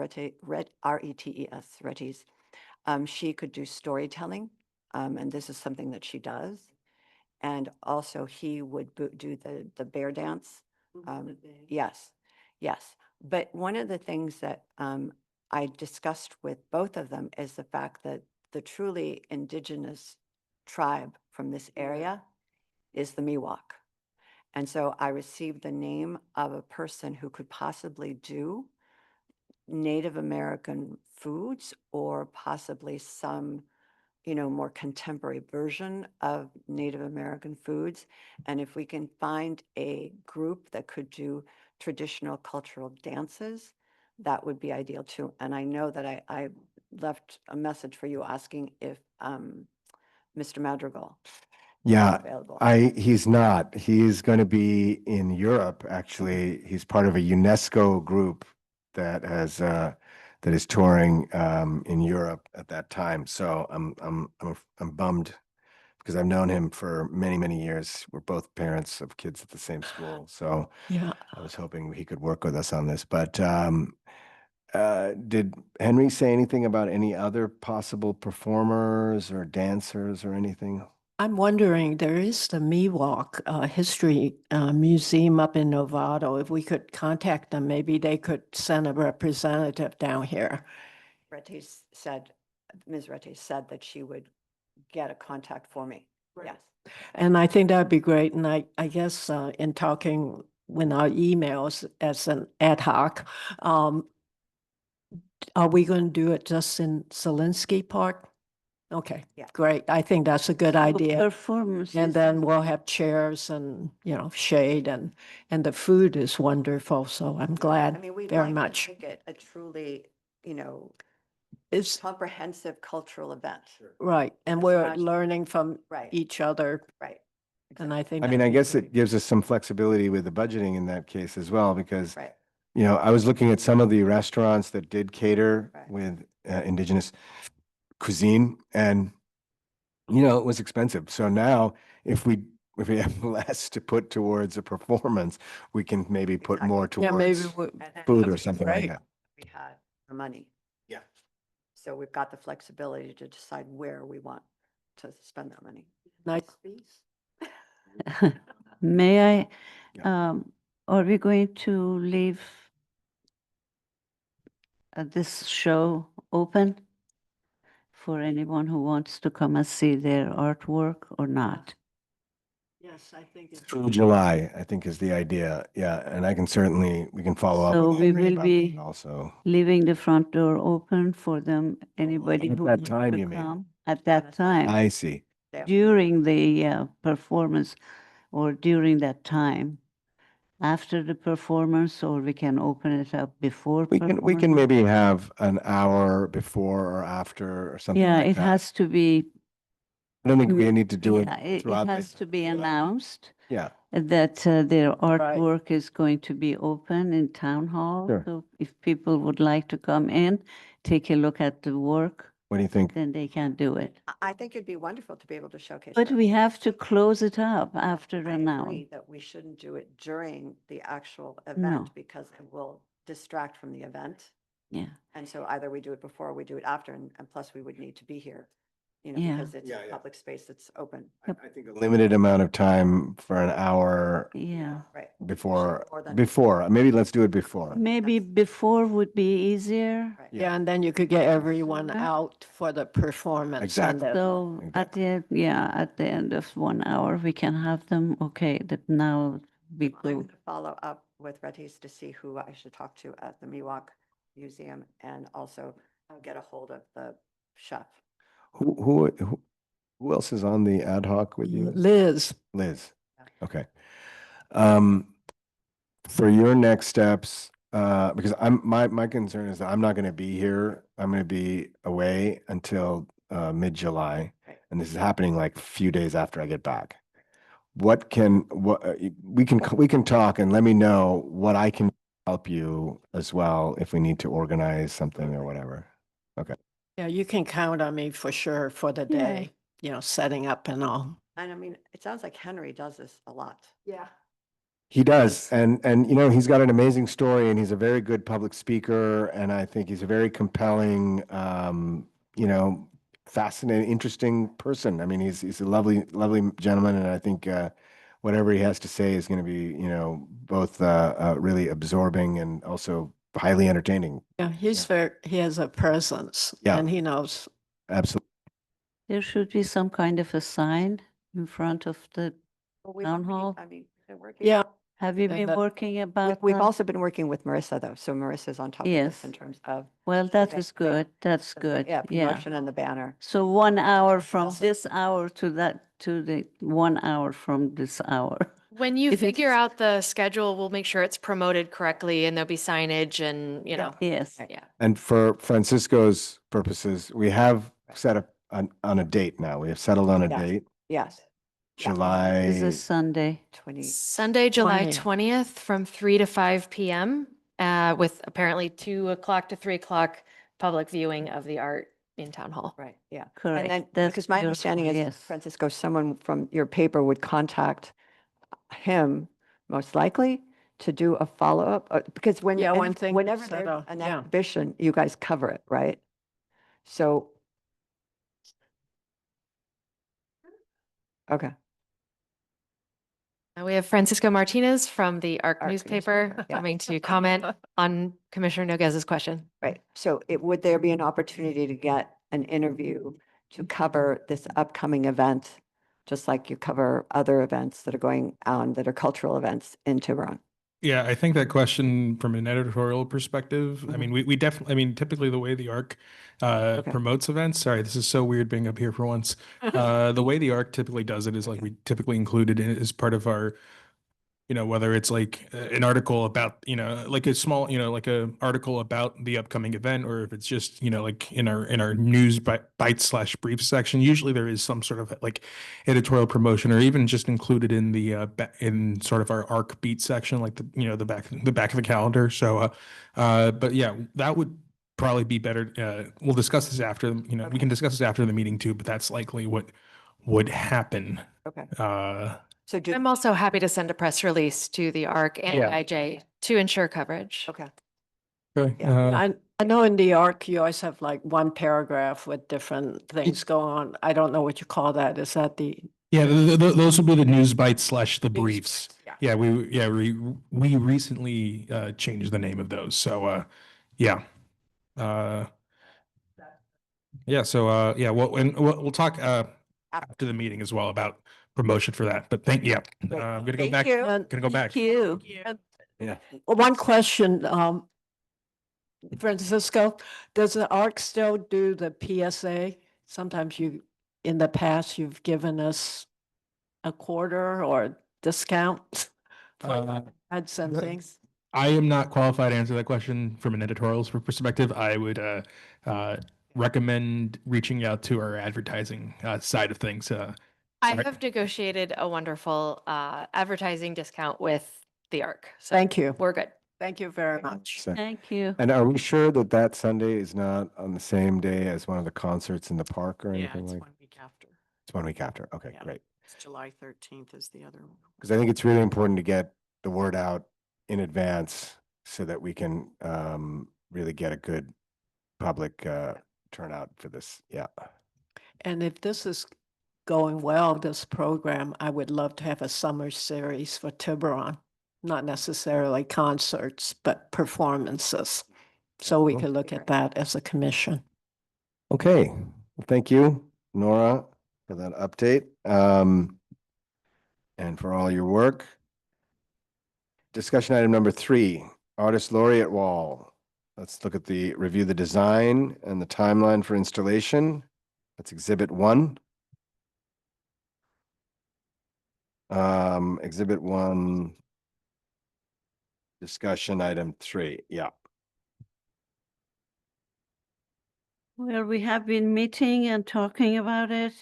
R-E-T-E-S, Retis, she could do storytelling, and this is something that she does. And also he would do the bear dance. Yes, yes. But one of the things that I discussed with both of them is the fact that the truly indigenous tribe from this area is the Miwok. And so I received the name of a person who could possibly do Native American foods or possibly some, more contemporary version of Native American foods. And if we can find a group that could do traditional cultural dances, that would be ideal too. And I know that I left a message for you asking if Mr. Madrigal Yeah, is available. he's not. He's going to be in Europe, actually. He's part of a UNESCO group that is touring in Europe at that time. So I'm bummed because I've known him for many, many years. We're both parents of kids at the same school. So Yeah, I was hoping he could work with us on this. But did Henry say anything about any other possible performers or dancers or anything? I'm wondering, there is the Miwok History Museum up in Novato. If we could contact them, maybe they could send a representative down here. Ms. Retis said that she would get a contact for me. Yes. And I think that'd be great. And I guess in talking with our emails as an ad hoc, are we going to do it just in Zielinski Park? Okay, Yeah. great. I think that's a good So idea. Performance. And is- then we'll have chairs and, shade and the food is wonderful. So I'm I glad mean, we'd very like much. to make it a truly, It's comprehensive cultural event. right. And It's we're not- learning from Right, each other. right. And I think. I mean, that'd I be guess great. it gives us some flexibility with the budgeting in that case as well, because, Right. I was looking at some of the restaurants that did cater Right. with indigenous cuisine and, it was expensive. So now if we have less to put towards a performance, we can maybe put Exactly. more Yeah, maybe towards we- And then food or that's something like Right. that. we had the money. Yeah. So we've got the flexibility to decide where we want to spend that money. nice. May I, Yeah. are we going to leave this show open for anyone who wants to come and see their artwork or not? Yes, I think it's. Through July, I think is the idea. Yeah. And we can follow up. So with we Henry will about be that also. leaving the front door open for them, anybody At who that wants time, to you mean? come at that time. I see. Yeah. During the performance or during that time, after the performance, or we can open it up before. We can performance? maybe have an hour before or after or something Yeah, like it that. has to be. I don't think we need to do it Yeah, it throughout. the- has to be announced Yeah. that their artwork is going to be open in town hall. Sure. So if people would like to come in, take a look at the work, What do you think? then they can do it. I think it'd be wonderful to be able to showcase. But that. we have to close it up after I an hour. agree that we shouldn't do it during the actual No. event because it will distract from the event. Yeah, And so either we do it before or we do it after, and plus we would need to be here, Yeah. because it's Yeah, a yeah. public space that's open. I think a limited amount of time for an hour yeah. Right. before, More than- maybe let's do it before. Maybe before would be easier. Right. Yeah, and then you could get everyone Sooner. out for the performance. Exactly. And So at the end, yeah, at the end of 1 hour, we can have them, okay, that now we I'm go. going to follow up with Retis to see who I should talk to at the Miwok Museum and also get a hold of the chef. Who else is on the ad hoc with you? Liz, Liz. Okay. For your next steps, because my concern is that I'm not going to be here. I'm going to be away until mid-July. Right. And this is happening like a few days after I get back. We can talk and let me know what I can help you as well if we need to organize something or whatever. yeah, you can count on me for sure for the Yeah. day, setting up and all. And I mean, it sounds like Henry does this a lot. Yeah. He does. And he's got an amazing story and he's a very good public speaker. And I think he's a very compelling, fascinating, interesting person. I mean, he's a lovely, lovely gentleman. And I think, whatever he has to say is going to be, both, really absorbing and also highly entertaining. Yeah, he has a presence. Yeah. And he knows. Absolutely. There should be some kind of a sign in front of the, Well, we've Town already- hall? I mean, we've been working. Yeah, have you And been that- working We- about We've that? also been working with Marissa though. So Marissa's on top of this Yes. in terms of. Well, that Okay, is yeah. good, that's good, Yeah, yeah. promotion and the banner. So 1 hour from Also- this hour to the 1 hour from this hour. When you If it's- figure out the schedule, we'll make sure it's promoted correctly and there'll be signage and, Yes, yeah. And for Francisco's purposes, we have set up on a date now. We have settled on a Yeah. date, Yes, July. it's a Sunday. 20. Sunday, July 20th. 20th from 3 to 5 PM with apparently 2 o'clock to 3 o'clock public viewing of the art in Town Hall. Right, yeah. Correct. And then, That's because my understanding beautiful, is, yes. Francisco, someone from your paper would contact him, most likely, to do a follow-up, because Yeah, when things whenever there's settle, an yeah. exhibition, you guys cover it, right? So. Okay, We have Francisco Martinez from the ARC ARC newspaper newspaper, yeah. coming to comment on Commissioner Noguez's question. right. So would there be an opportunity to get an interview to cover this upcoming event, just like you cover other events that are going on that are cultural events in Tiburon? Yeah, I think that question from an editorial perspective, I Mhm. mean, we definitely, I mean, typically the way the ARC Okay. promotes events, sorry, this is so weird being up here for once. The way the ARC typically does it is like we typically include it in as part of our, whether it's like an article about, like a small, like a article about the upcoming event, or if it's just, like in our news bite slash brief section, usually there is some sort of like editorial promotion, or even just included in the in sort of our ARC beat section, like the back of the calendar. So, but yeah, that would probably be better. We'll discuss this after, we Okay. can discuss this after the meeting too, but that's likely what would happen. Okay. Uh, So do, I'm also happy to send a press release to the ARC and Yeah. IJ to ensure coverage. okay. okay, Yeah. I know in the ARC, you always have like one paragraph with different things going on. I don't know what you call that. Is that the? Yeah, those will be the news bites slash the News briefs. bites, yeah. We recently changed the name of those. So yeah. Uh yeah, so yeah, we'll talk after the meeting as well about promotion for that. But I'm gonna go Thank back. you. And- Gonna go back. Thank you. Yeah. One question, Francisco, does the ARC still do the PSA? Sometimes in the past, you've given us a quarter or discount. Uh, Ads and the- things. I am not qualified to answer that question from an editorial perspective. I would recommend reaching out to our advertising side of things. I Sorry. have negotiated a wonderful advertising discount with the ARC. So Thank you. we're good. Thank you very much. So- Thank you. And are we sure that that Sunday is not on the same day as one of the concerts in the park or Yeah, anything it's like? 1 week after. It's 1 week after. Okay, Yeah. great. It's July 13th is the other one. Because I think it's really important to get the word out in advance so that we can really get a good public turnout for this. Yeah. And if this is going well, this program, I would love to have a summer series for Tiburon. Not necessarily concerts, but performances. So we Cool. could look at that as a commission. Okay. Well, thank you, Nora, for that update and for all your work. Discussion item number 3, Artist Laureate Wall. Let's look at review the design and the timeline for installation. That's Exhibit 1. Exhibit 1, discussion item 3. Yeah. Well, we have been meeting and talking about it.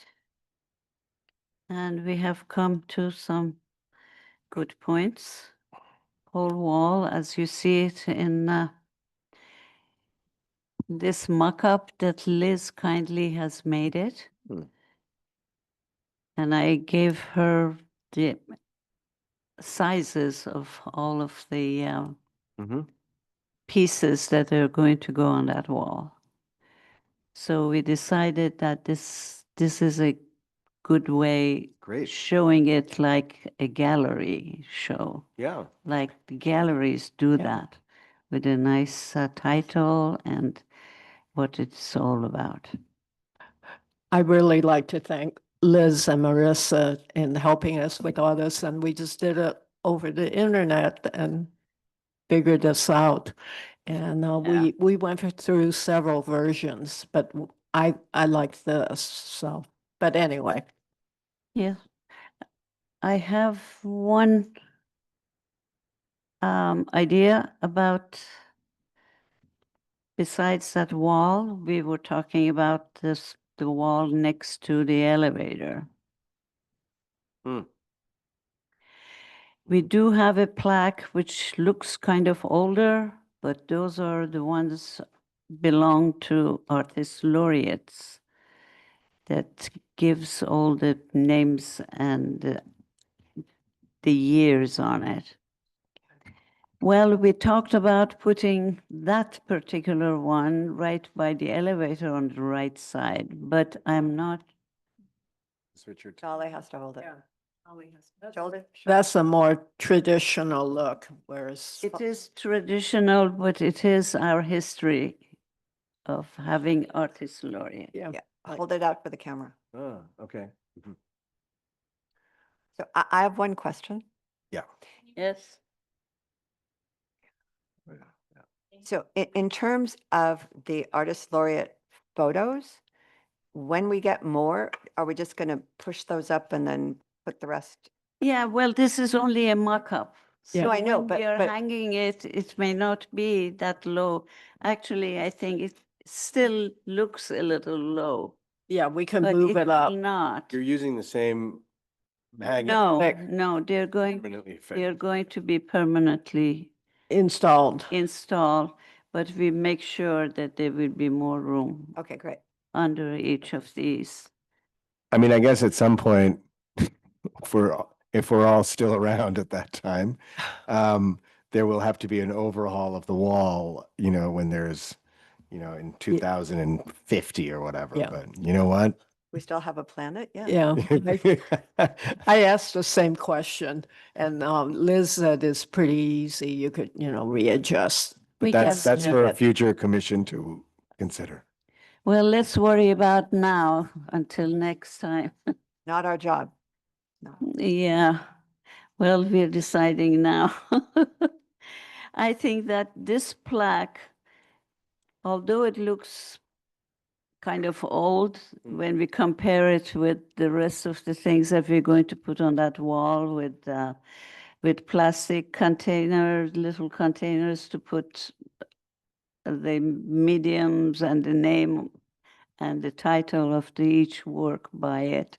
And we have come to some good points. Whole wall, as you see it in this mock-up that Liz kindly has made it. Hmm. And I gave her the sizes of all of the Mm-hmm. pieces that are going to go on that wall. So we decided that this is a good way Great. showing it like a gallery show. Yeah. Like the galleries do Yeah. that with a nice title and what it's all about. I really like to thank Liz and Marissa in helping us with all this, and we just did it over the internet and figured this out. And Yeah. we went through several versions, but I like this, so, but anyway. Yeah. I have one idea about, besides that wall, we were talking about the wall next to the elevator. Hmm. We do have a plaque which looks kind of older, but those are the ones belong to artist laureates that gives all the names and the years on it. Well, we talked about putting that particular one right by the elevator on the right side, but I'm not. Richard. Charlie has to hold it. Hold it. That's a more traditional look, whereas. It is traditional, but it is our history of having artist laureate. Yeah. Yeah, hold it out for the camera. Oh, okay. Mhm. So I have one question. Yeah. Yes. So in terms of the artist laureate photos, when we get more, are we just going to push those up and then put the rest? Yeah, well, this is only a mock-up. Yeah. So No, I know, when we are but hanging it, it may not be that low. Actually, I think it still looks a little low, Yeah, we can but move it it up. will not. You're using the same magnet. No, Like- no, permanently fixed. they're going to be permanently Installed. installed, but we make sure that there will be more room okay, great. under each of these. I mean, I guess at some point, if we're all still around at that time, there will have to be an overhaul of the wall, you know, when there's, you know, in 2050 or whatever. Yeah. But you know what? We still have a planet, yeah. Yeah. I asked the same question and Liz said it's pretty easy. You could, you know, readjust. We That's can- for a future commission to consider. Well, let's worry about now until next time. Not our job. No. Yeah, well, we're deciding now. I think that this plaque, although it looks kind of old, when we compare it with the rest of the things that we're going to put on that wall with plastic containers, little containers to put the mediums and the name and the title of each work by it.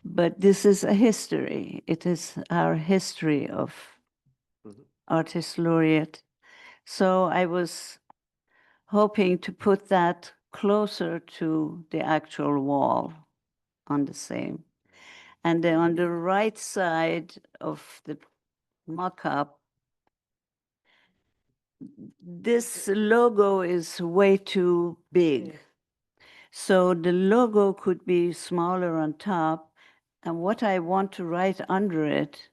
But this is a history. It is our history of artist laureate. So I was hoping to put that closer to the actual wall on the same. And then on the right side of the mock-up, this logo is way too big. So the logo could be smaller on top. And what I want to write under it,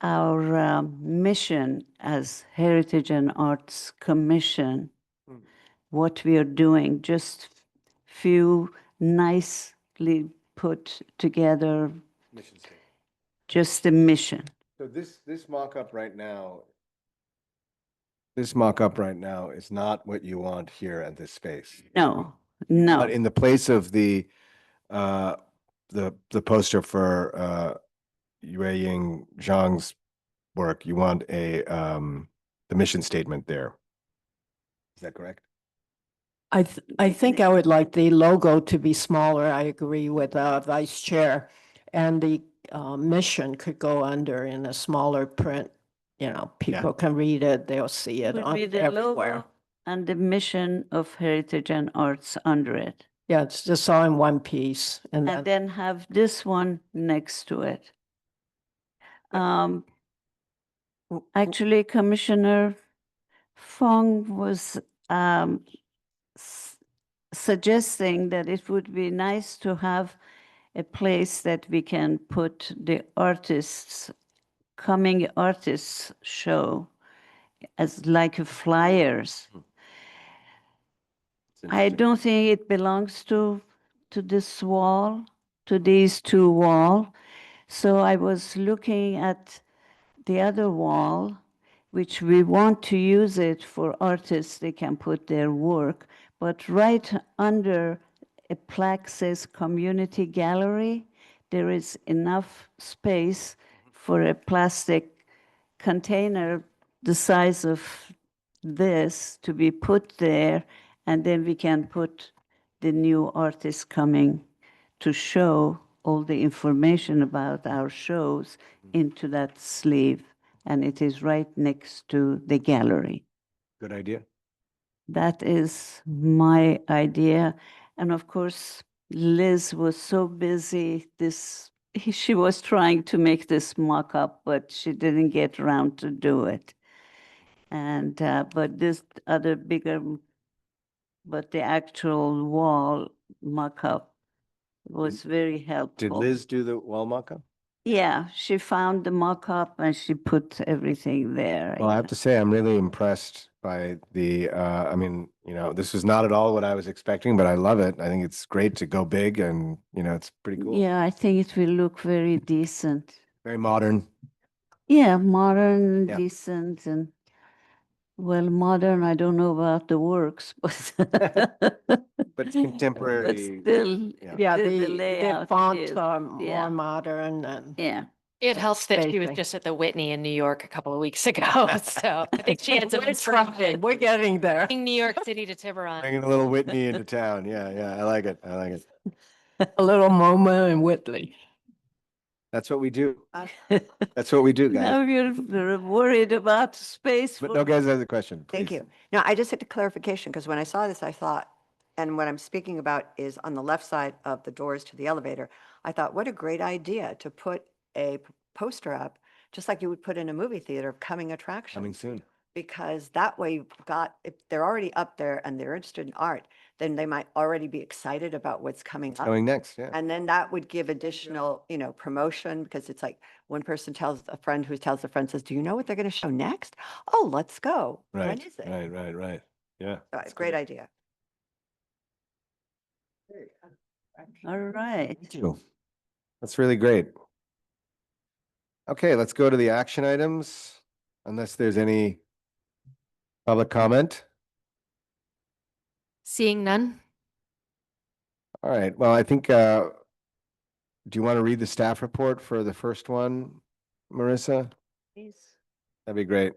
our mission as Heritage and Arts Commission, what we are doing, just few nicely put together, Mission statement. just a mission. So this mock-up right now is not what you want here at this space. No, no. But in the place of the poster for Yue Ying Zhang's work, you want the mission statement there. Is that correct? I think I would like the logo to be smaller. I agree with Vice Chair. And the mission could go under in a smaller print. You know, people can read it, they'll see it Would be the everywhere. logo and the mission of Heritage and Arts under it. Yeah, it's just all in one piece. And And then, then have this one next to it. Actually, Commissioner Fong was suggesting that it would be nice to have a place that we can put the artists, coming artists show as like a flyers. I don't think it belongs to this wall, to these two walls. So I was looking at the other wall, which we want to use it for artists, they can put their work, but right under a plaque says Community Gallery, there is enough space for a plastic container the size of this to be put there, and then we can put the new artists coming to show all the information about our shows into that sleeve. And it is right next to the gallery. Good idea. That is my idea. And of course, Liz was so busy she was trying to make this mock-up, but she didn't get around to do it. And, but this other bigger, but the actual wall mock-up was very helpful. Did Liz do the wall mock-up? Yeah, she found the mock-up and she put everything there. Well, I have to say, I'm really impressed by I mean, you know, this is not at all what I was expecting, but I love it. I think it's great to go big and, you know, it's pretty cool. Yeah, I think it will look very decent. Very modern. Yeah, modern, Yeah. decent, and Well, modern, I don't know about the works, but. But it's contemporary, Still, Yeah, the the layout fonts is- are yeah. more modern and. Yeah. It helps that she was Spacing. just at the Whitney in New York a couple of weeks ago, so I think she had some We're trying, inspiration. we're getting there. New York City to Tiburon. bringing a little Whitney into town. Yeah, yeah, I like it. I like it. A little MoMA and Whitley. That's what we do. That's what we do, Now guys. you're worried about space. But for- no, guys has a question. Thank please. you. No, I just had a clarification because when I saw this, I thought, and what I'm speaking about is on the left side of the doors to the elevator. I thought, what a great idea to put a poster up, just like you would put in a movie theater of coming attractions. Coming soon. Because that way you've got, if they're already up there and they're interested in art, then they might already be excited about what's coming up. Coming next, yeah. And then that would give additional, promotion because it's like one person tells a friend who tells a friend says, do you know what they're going to show next? Oh, let's go. When Right, is it? right. Yeah. So, that's Great good. idea. All right. Thank you. That's really great. Okay, let's go to the action items, unless there's any public comment. Seeing none? All right, well, I think, do you want to read the staff report for the first one, Marissa? That'd be great.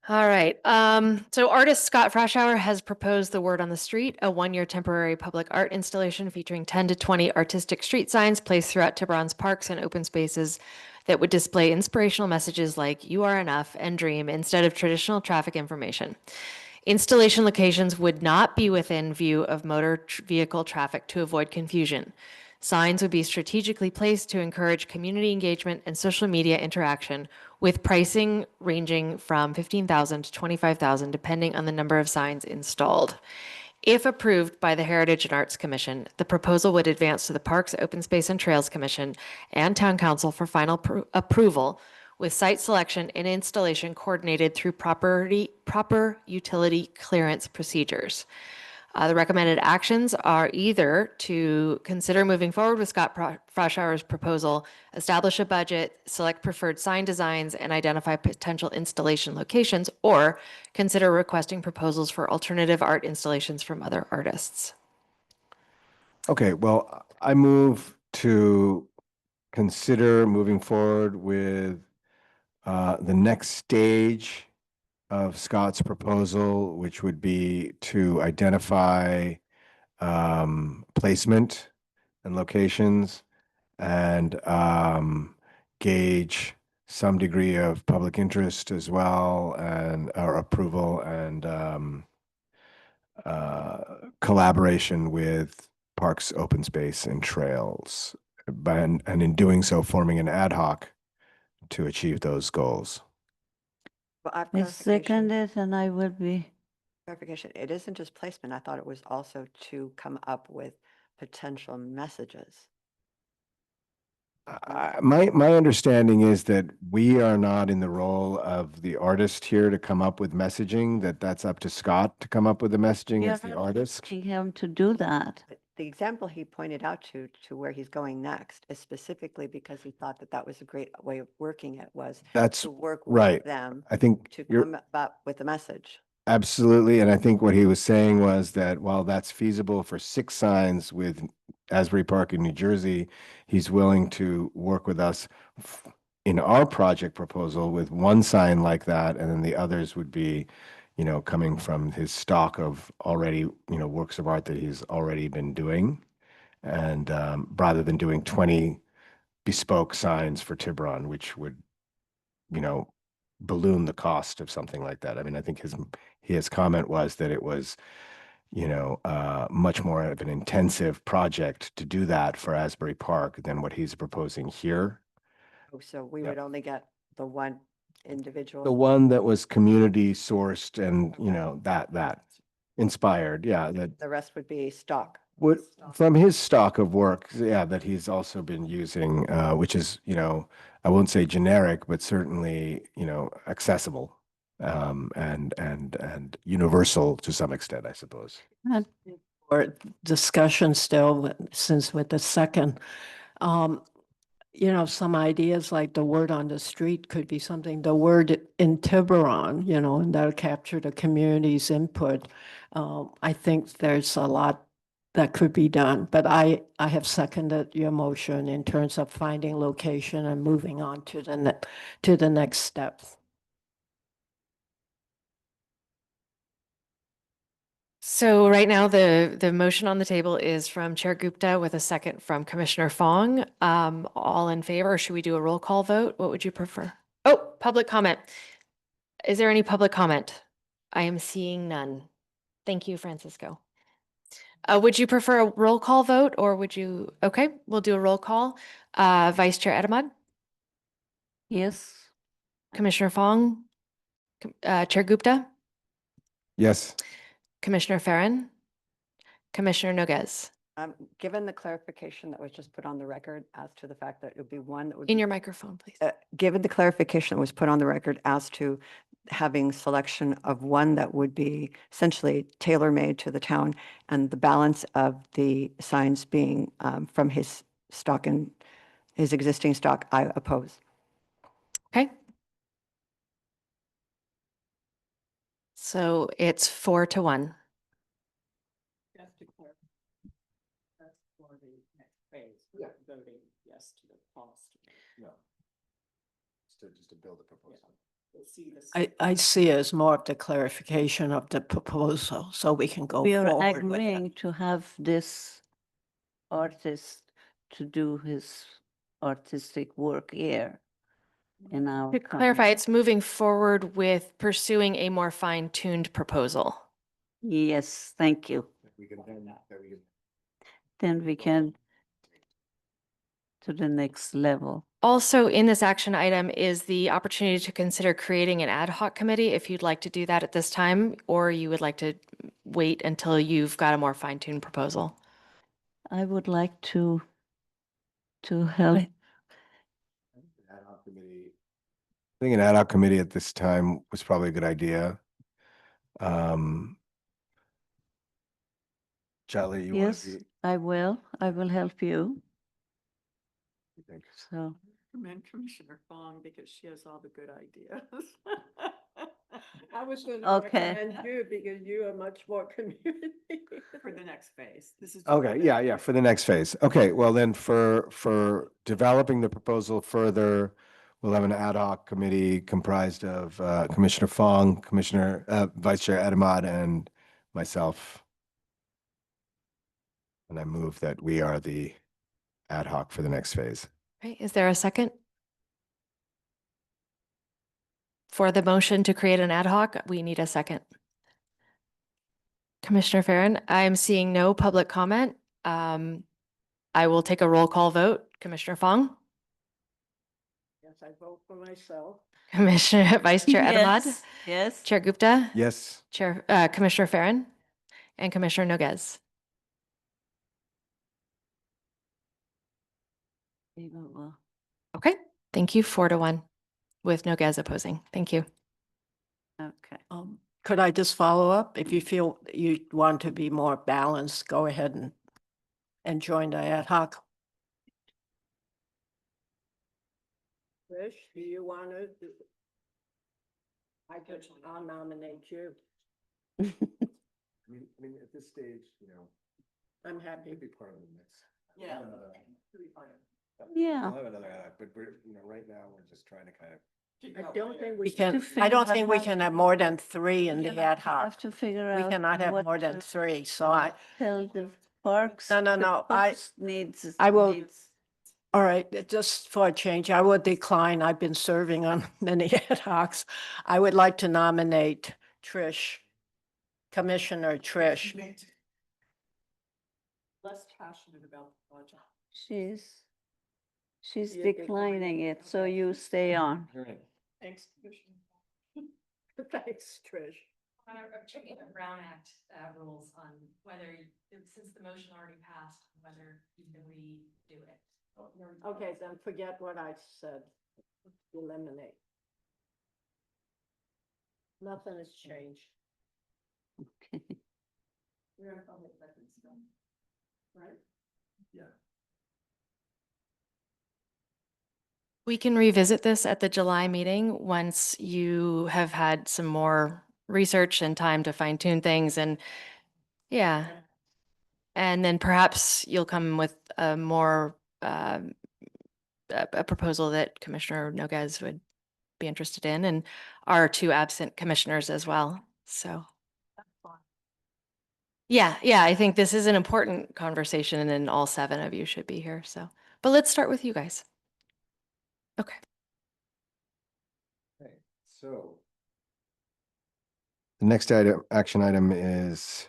All right. So artist Scott Frashauer has proposed The Word on the Street, a one-year temporary public art installation featuring 10 to 20 artistic street signs placed throughout Tiburon's parks and open spaces that would display inspirational messages like "You are enough" and "Dream" instead of traditional traffic information. Installation locations would not be within view of motor vehicle traffic to avoid confusion. Signs would be strategically placed to encourage community engagement and social media interaction, with pricing ranging from $15,000 to $25,000 depending on the number of signs installed. If approved by the Heritage and Arts Commission, the proposal would advance to the Parks, Open Space and Trails Commission and Town Council for final approval, with site selection and installation coordinated through proper utility clearance procedures. The recommended actions are either to consider moving forward with Scott Frashauer's proposal, establish a budget, select preferred sign designs, and identify potential installation locations, or consider requesting proposals for alternative art installations from other artists. Okay, well, I move to consider moving forward with the next stage of Scott's proposal, which would be to identify placement and locations and gauge some degree of public interest as well, and or approval and collaboration with Parks, Open Space and Trails. And in doing so, forming an ad hoc to achieve those goals. Well, I have I clarification. second it and I will be. Clarification. It isn't just placement. I thought it was also to come up with potential messages. My understanding is that we are not in the role of the artist here to come up with messaging, that's up to Scott to come up with the messaging as the artist. Asking him to do that. But the example he pointed out to where he's going next is specifically because he thought that that was a great way of working it was That's to work right. with them I think to you're come up with a message. absolutely. And I think what he was saying was that while that's feasible for 6 signs with Asbury Park in New Jersey, he's willing to work with us in our project proposal with 1 sign like that. And then the others would be, coming from his stock of already, works of art that he's already been doing. And rather than doing 20 bespoke signs for Tiburon, which would, balloon the cost of something like that. I mean, I think his comment was that it was, much more of an intensive project to do that for Asbury Park than what he's proposing here. Oh, so we Yep. would only get the one individual. The one that was community sourced and, that inspired, yeah, that The rest would be stock. would, from his stock of work, yeah, that he's also been using, which is, I won't say generic, but certainly, accessible, and universal to some extent, I suppose. Or discussion still, since with the second. you know, some ideas like the word on the street could be something, the word in Tiburon, you know, and that'll capture the community's input. I think there's a lot that could be done, but I have seconded your motion in terms of finding location and moving on to to the next steps. So right now, the motion on the table is from Chair Gupta with a second from Commissioner Fong. All in favor, or should we do a roll call vote? What would you prefer? Oh, public comment. Is there any public comment? I am seeing none. Thank you, Francisco. Would you prefer a roll call vote or would you, okay, we'll do a roll call. Vice Chair Edamad, Yes, Commissioner Fong, Chair Gupta, Yes. Commissioner Farren, Commissioner Noguez. Given the clarification that was just put on the record as to the fact that it would be one that would In be your microphone, please. given the clarification that was put on the record as to having selection of one that would be essentially tailor-made to the town and the balance of the signs being from his stock and his existing stock, I oppose. Okay. So it's 4-1. Just to clarify, that's for the next phase, voting yes to the cost. No. Just to build a proposal. We'll see this. I see it as more of the clarification of the proposal, so we can go we are forward with it. agreeing to have this artist to do his artistic work here in our. To clarify, town. it's moving forward with pursuing a more fine-tuned proposal. Yes, thank you. Then we can to the next level. Also, in this action item is the opportunity to consider creating an ad hoc committee if you'd like to do that at this time, or you would like to wait until you've got a more fine-tuned proposal. I would like to help. I think an ad hoc committee at this time was probably a good idea. Charlie, you want Yes, to be? I will help you. You think? So, Recommend Commissioner Fong because she has all the good ideas. I was going Okay. recommend you because you are much more community. For the next phase. This is. Okay, yeah, for the next phase. Okay, well then for developing the proposal further, we'll have an ad hoc committee comprised of Commissioner Fong, Vice Chair Edamad, and myself. And I move that we are the ad hoc for the next phase. Okay, is there a second? For the motion to create an ad hoc, we need a second. Commissioner Farren, I'm seeing no public comment. I will take a roll call vote. Commissioner Fong, Yes, I vote for myself. Commissioner Vice Chair Edamad, yes, yes. Chair Gupta, Yes, Chair Commissioner Farren, and Commissioner Noguez. Well, Okay, thank you. 4-1 with Noguez opposing. Thank you. okay. Could I just follow up? If you feel you want to be more balanced, go ahead and join the ad hoc. Trish, do you want to? I'll nominate you. I mean, at this stage, I'm happy. be part of the mix. Yeah. Yeah. We'll have another ad hoc, but right now, we're just trying to kind of. I don't think we To can, figure I don't out think we how can to- have more than 3 in the Yeah, ad we hoc. have to figure We out. cannot have what more than to 3, so I, Tell the parks. No, no, the no, parks Needs. I will- needs- all right, just for a change, I would decline. I've been serving on many ad hocs. I would like to nominate Trish, Commissioner Trish. Less passionate about the project. She's You're declining it, so you stay on. Thanks, Commissioner. Thanks, Trish. I'm checking the Brown Act rules on whether, since the motion already passed, whether you can redo it. Okay, then forget what I said. Eliminate. Nothing has changed. Okay. We're in public records still. Right? Yeah. We can revisit this at the July meeting once you have had some more research and time to fine tune things and yeah. And then perhaps you'll come with a more, a proposal that Commissioner Noguez would be interested in and our two absent commissioners as well. So. Yeah, I think this is an important conversation and all seven of you should be here. So, but let's start with you guys. Okay. Okay, so. The next action item is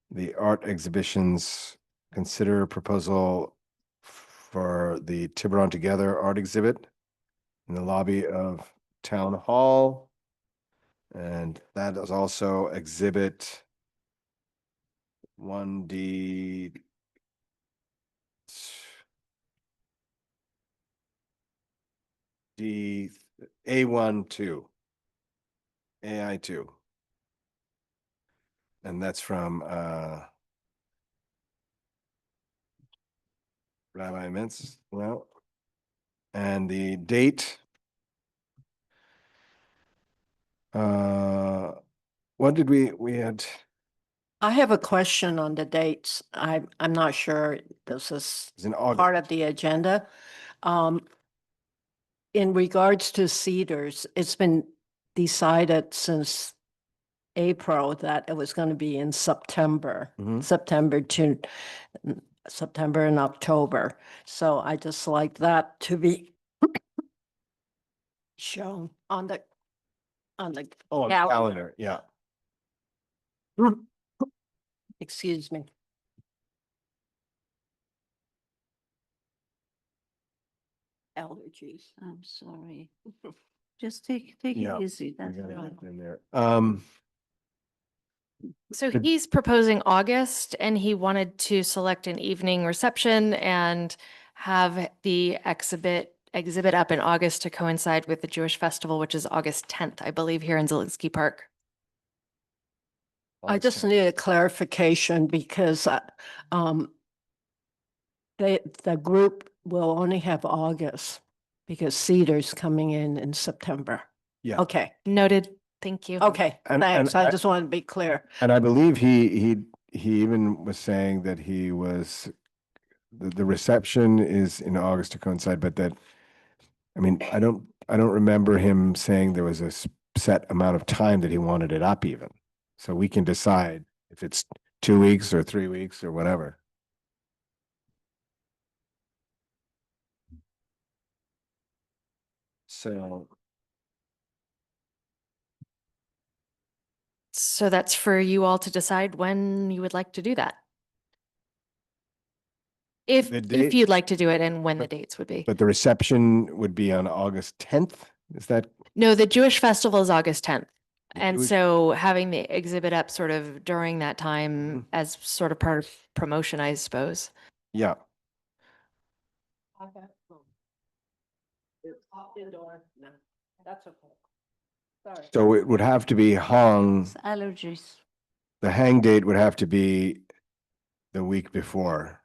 the art exhibitions. Consider proposal for the Tiburon Together art exhibit in the lobby of Town Hall. And that is also exhibit 1D. A1-2. AI2. And that's from Rabbi Mintz. Well, and the date. What did we had? I have a question on the dates. I'm not sure this is It's in August. part of the agenda. In regards to Cedars, it's been decided since April that it was going to be in September, Mhm. September and October. So I just like that to be shown on the Oh, calendar, yeah. Excuse me. Allergies. I'm sorry. Just take Yeah, it easy. We That's gotta all. get in there. So Good. he's proposing August and he wanted to select an evening reception and have the exhibit up in August to coincide with the Jewish festival, which is August 10th, I believe, here in Zelinsky Park. I just need a clarification because the group will only have August because Cedar's coming in September. Yeah. Okay, Noted. Thank you. okay, And- thanks. and I I- just wanted to be clear. And I believe he even was saying that he was, the reception is in August to coincide, but that, I mean, I don't remember him saying there was a set amount of time that he wanted it up even. So we can decide if it's 2 weeks or 3 weeks or whatever. So, So that's for you all to decide when you would like to do that. If The date- you'd like to do it and when the dates would be. but the reception would be on August 10th? Is that? No, the Jewish festival is August 10th. The And Jewish- so having the exhibit up sort of during that time Mhm. as sort of part of promotion, I suppose. Yeah, That's okay. Sorry. so it would have to be hung, It's allergies. the hang date would have to be the week before,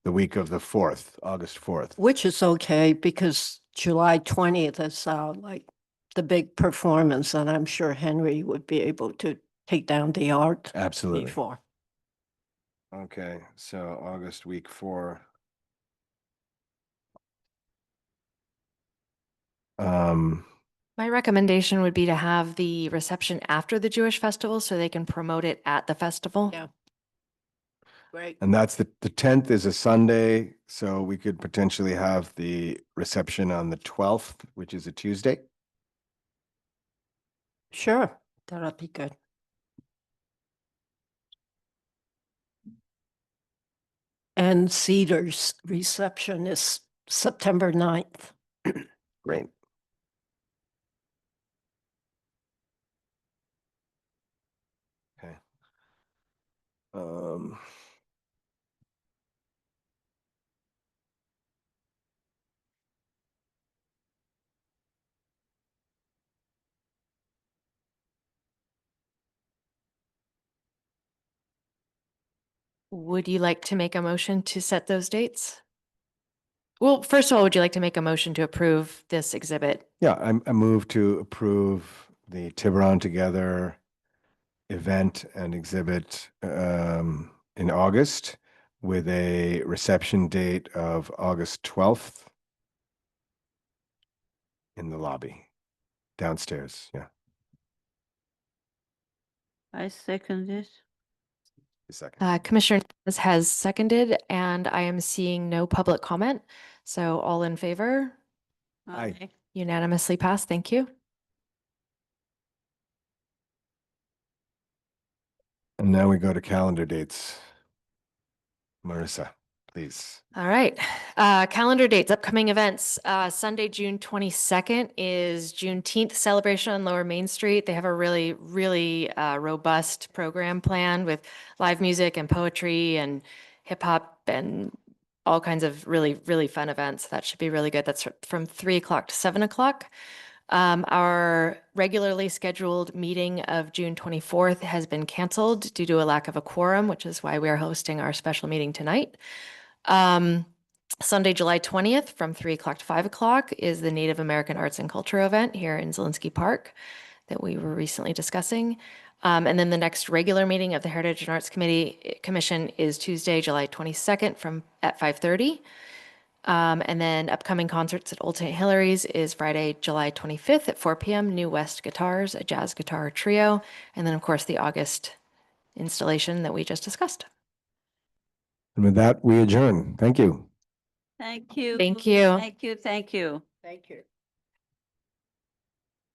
the week of the 4th, August 4th. Which is okay because July 20th is like the big performance and I'm sure Henry would be able to take down the art Absolutely. before. Okay, so August week 4. My recommendation would be to have the reception after the Jewish festival so they can promote it at the festival. Yeah. Great. And that's the 10th is a Sunday, so we could potentially have the reception on the 12th, which is a Tuesday. Sure, that'll be good. And Cedar's reception is September 9th. Great. Okay. Would you like to make a motion to set those dates? Well, first of all, would you like to make a motion to approve this exhibit? Yeah, I move to approve the Tiburon Together event and exhibit in August with a reception date of August 12th in the lobby downstairs. Yeah, I second it. a second. Commissioner Nunes has seconded, and I am seeing no public comment. So all in favor, Aye. unanimously passed. Thank you. And now we go to calendar dates. Marissa, please. All right. Calendar dates, upcoming events. Sunday, June 22nd is Juneteenth celebration on Lower Main Street. They have a really robust program planned with live music and poetry and hip hop and all kinds of really fun events. That should be really good. That's from 3 o'clock to 7 o'clock. Our regularly scheduled meeting of June 24th has been canceled due to a lack of a quorum, which is why we are hosting our special meeting tonight. Sunday, July 20th from 3 o'clock to 5 o'clock is the Native American Arts and Culture event here in Zielinski Park that we were recently discussing. And then the next regular meeting of the Heritage and Arts Commission is Tuesday, July 22nd at 5:30. And then upcoming concerts at Old St. Hilary's is Friday, July 25th at 4 p.m. New West Guitars, a jazz guitar trio. And then, of course, the August installation that we just discussed. And with that, we adjourn. Thank you. Thank you. Thank you. Thank you. Thank you. Thank you.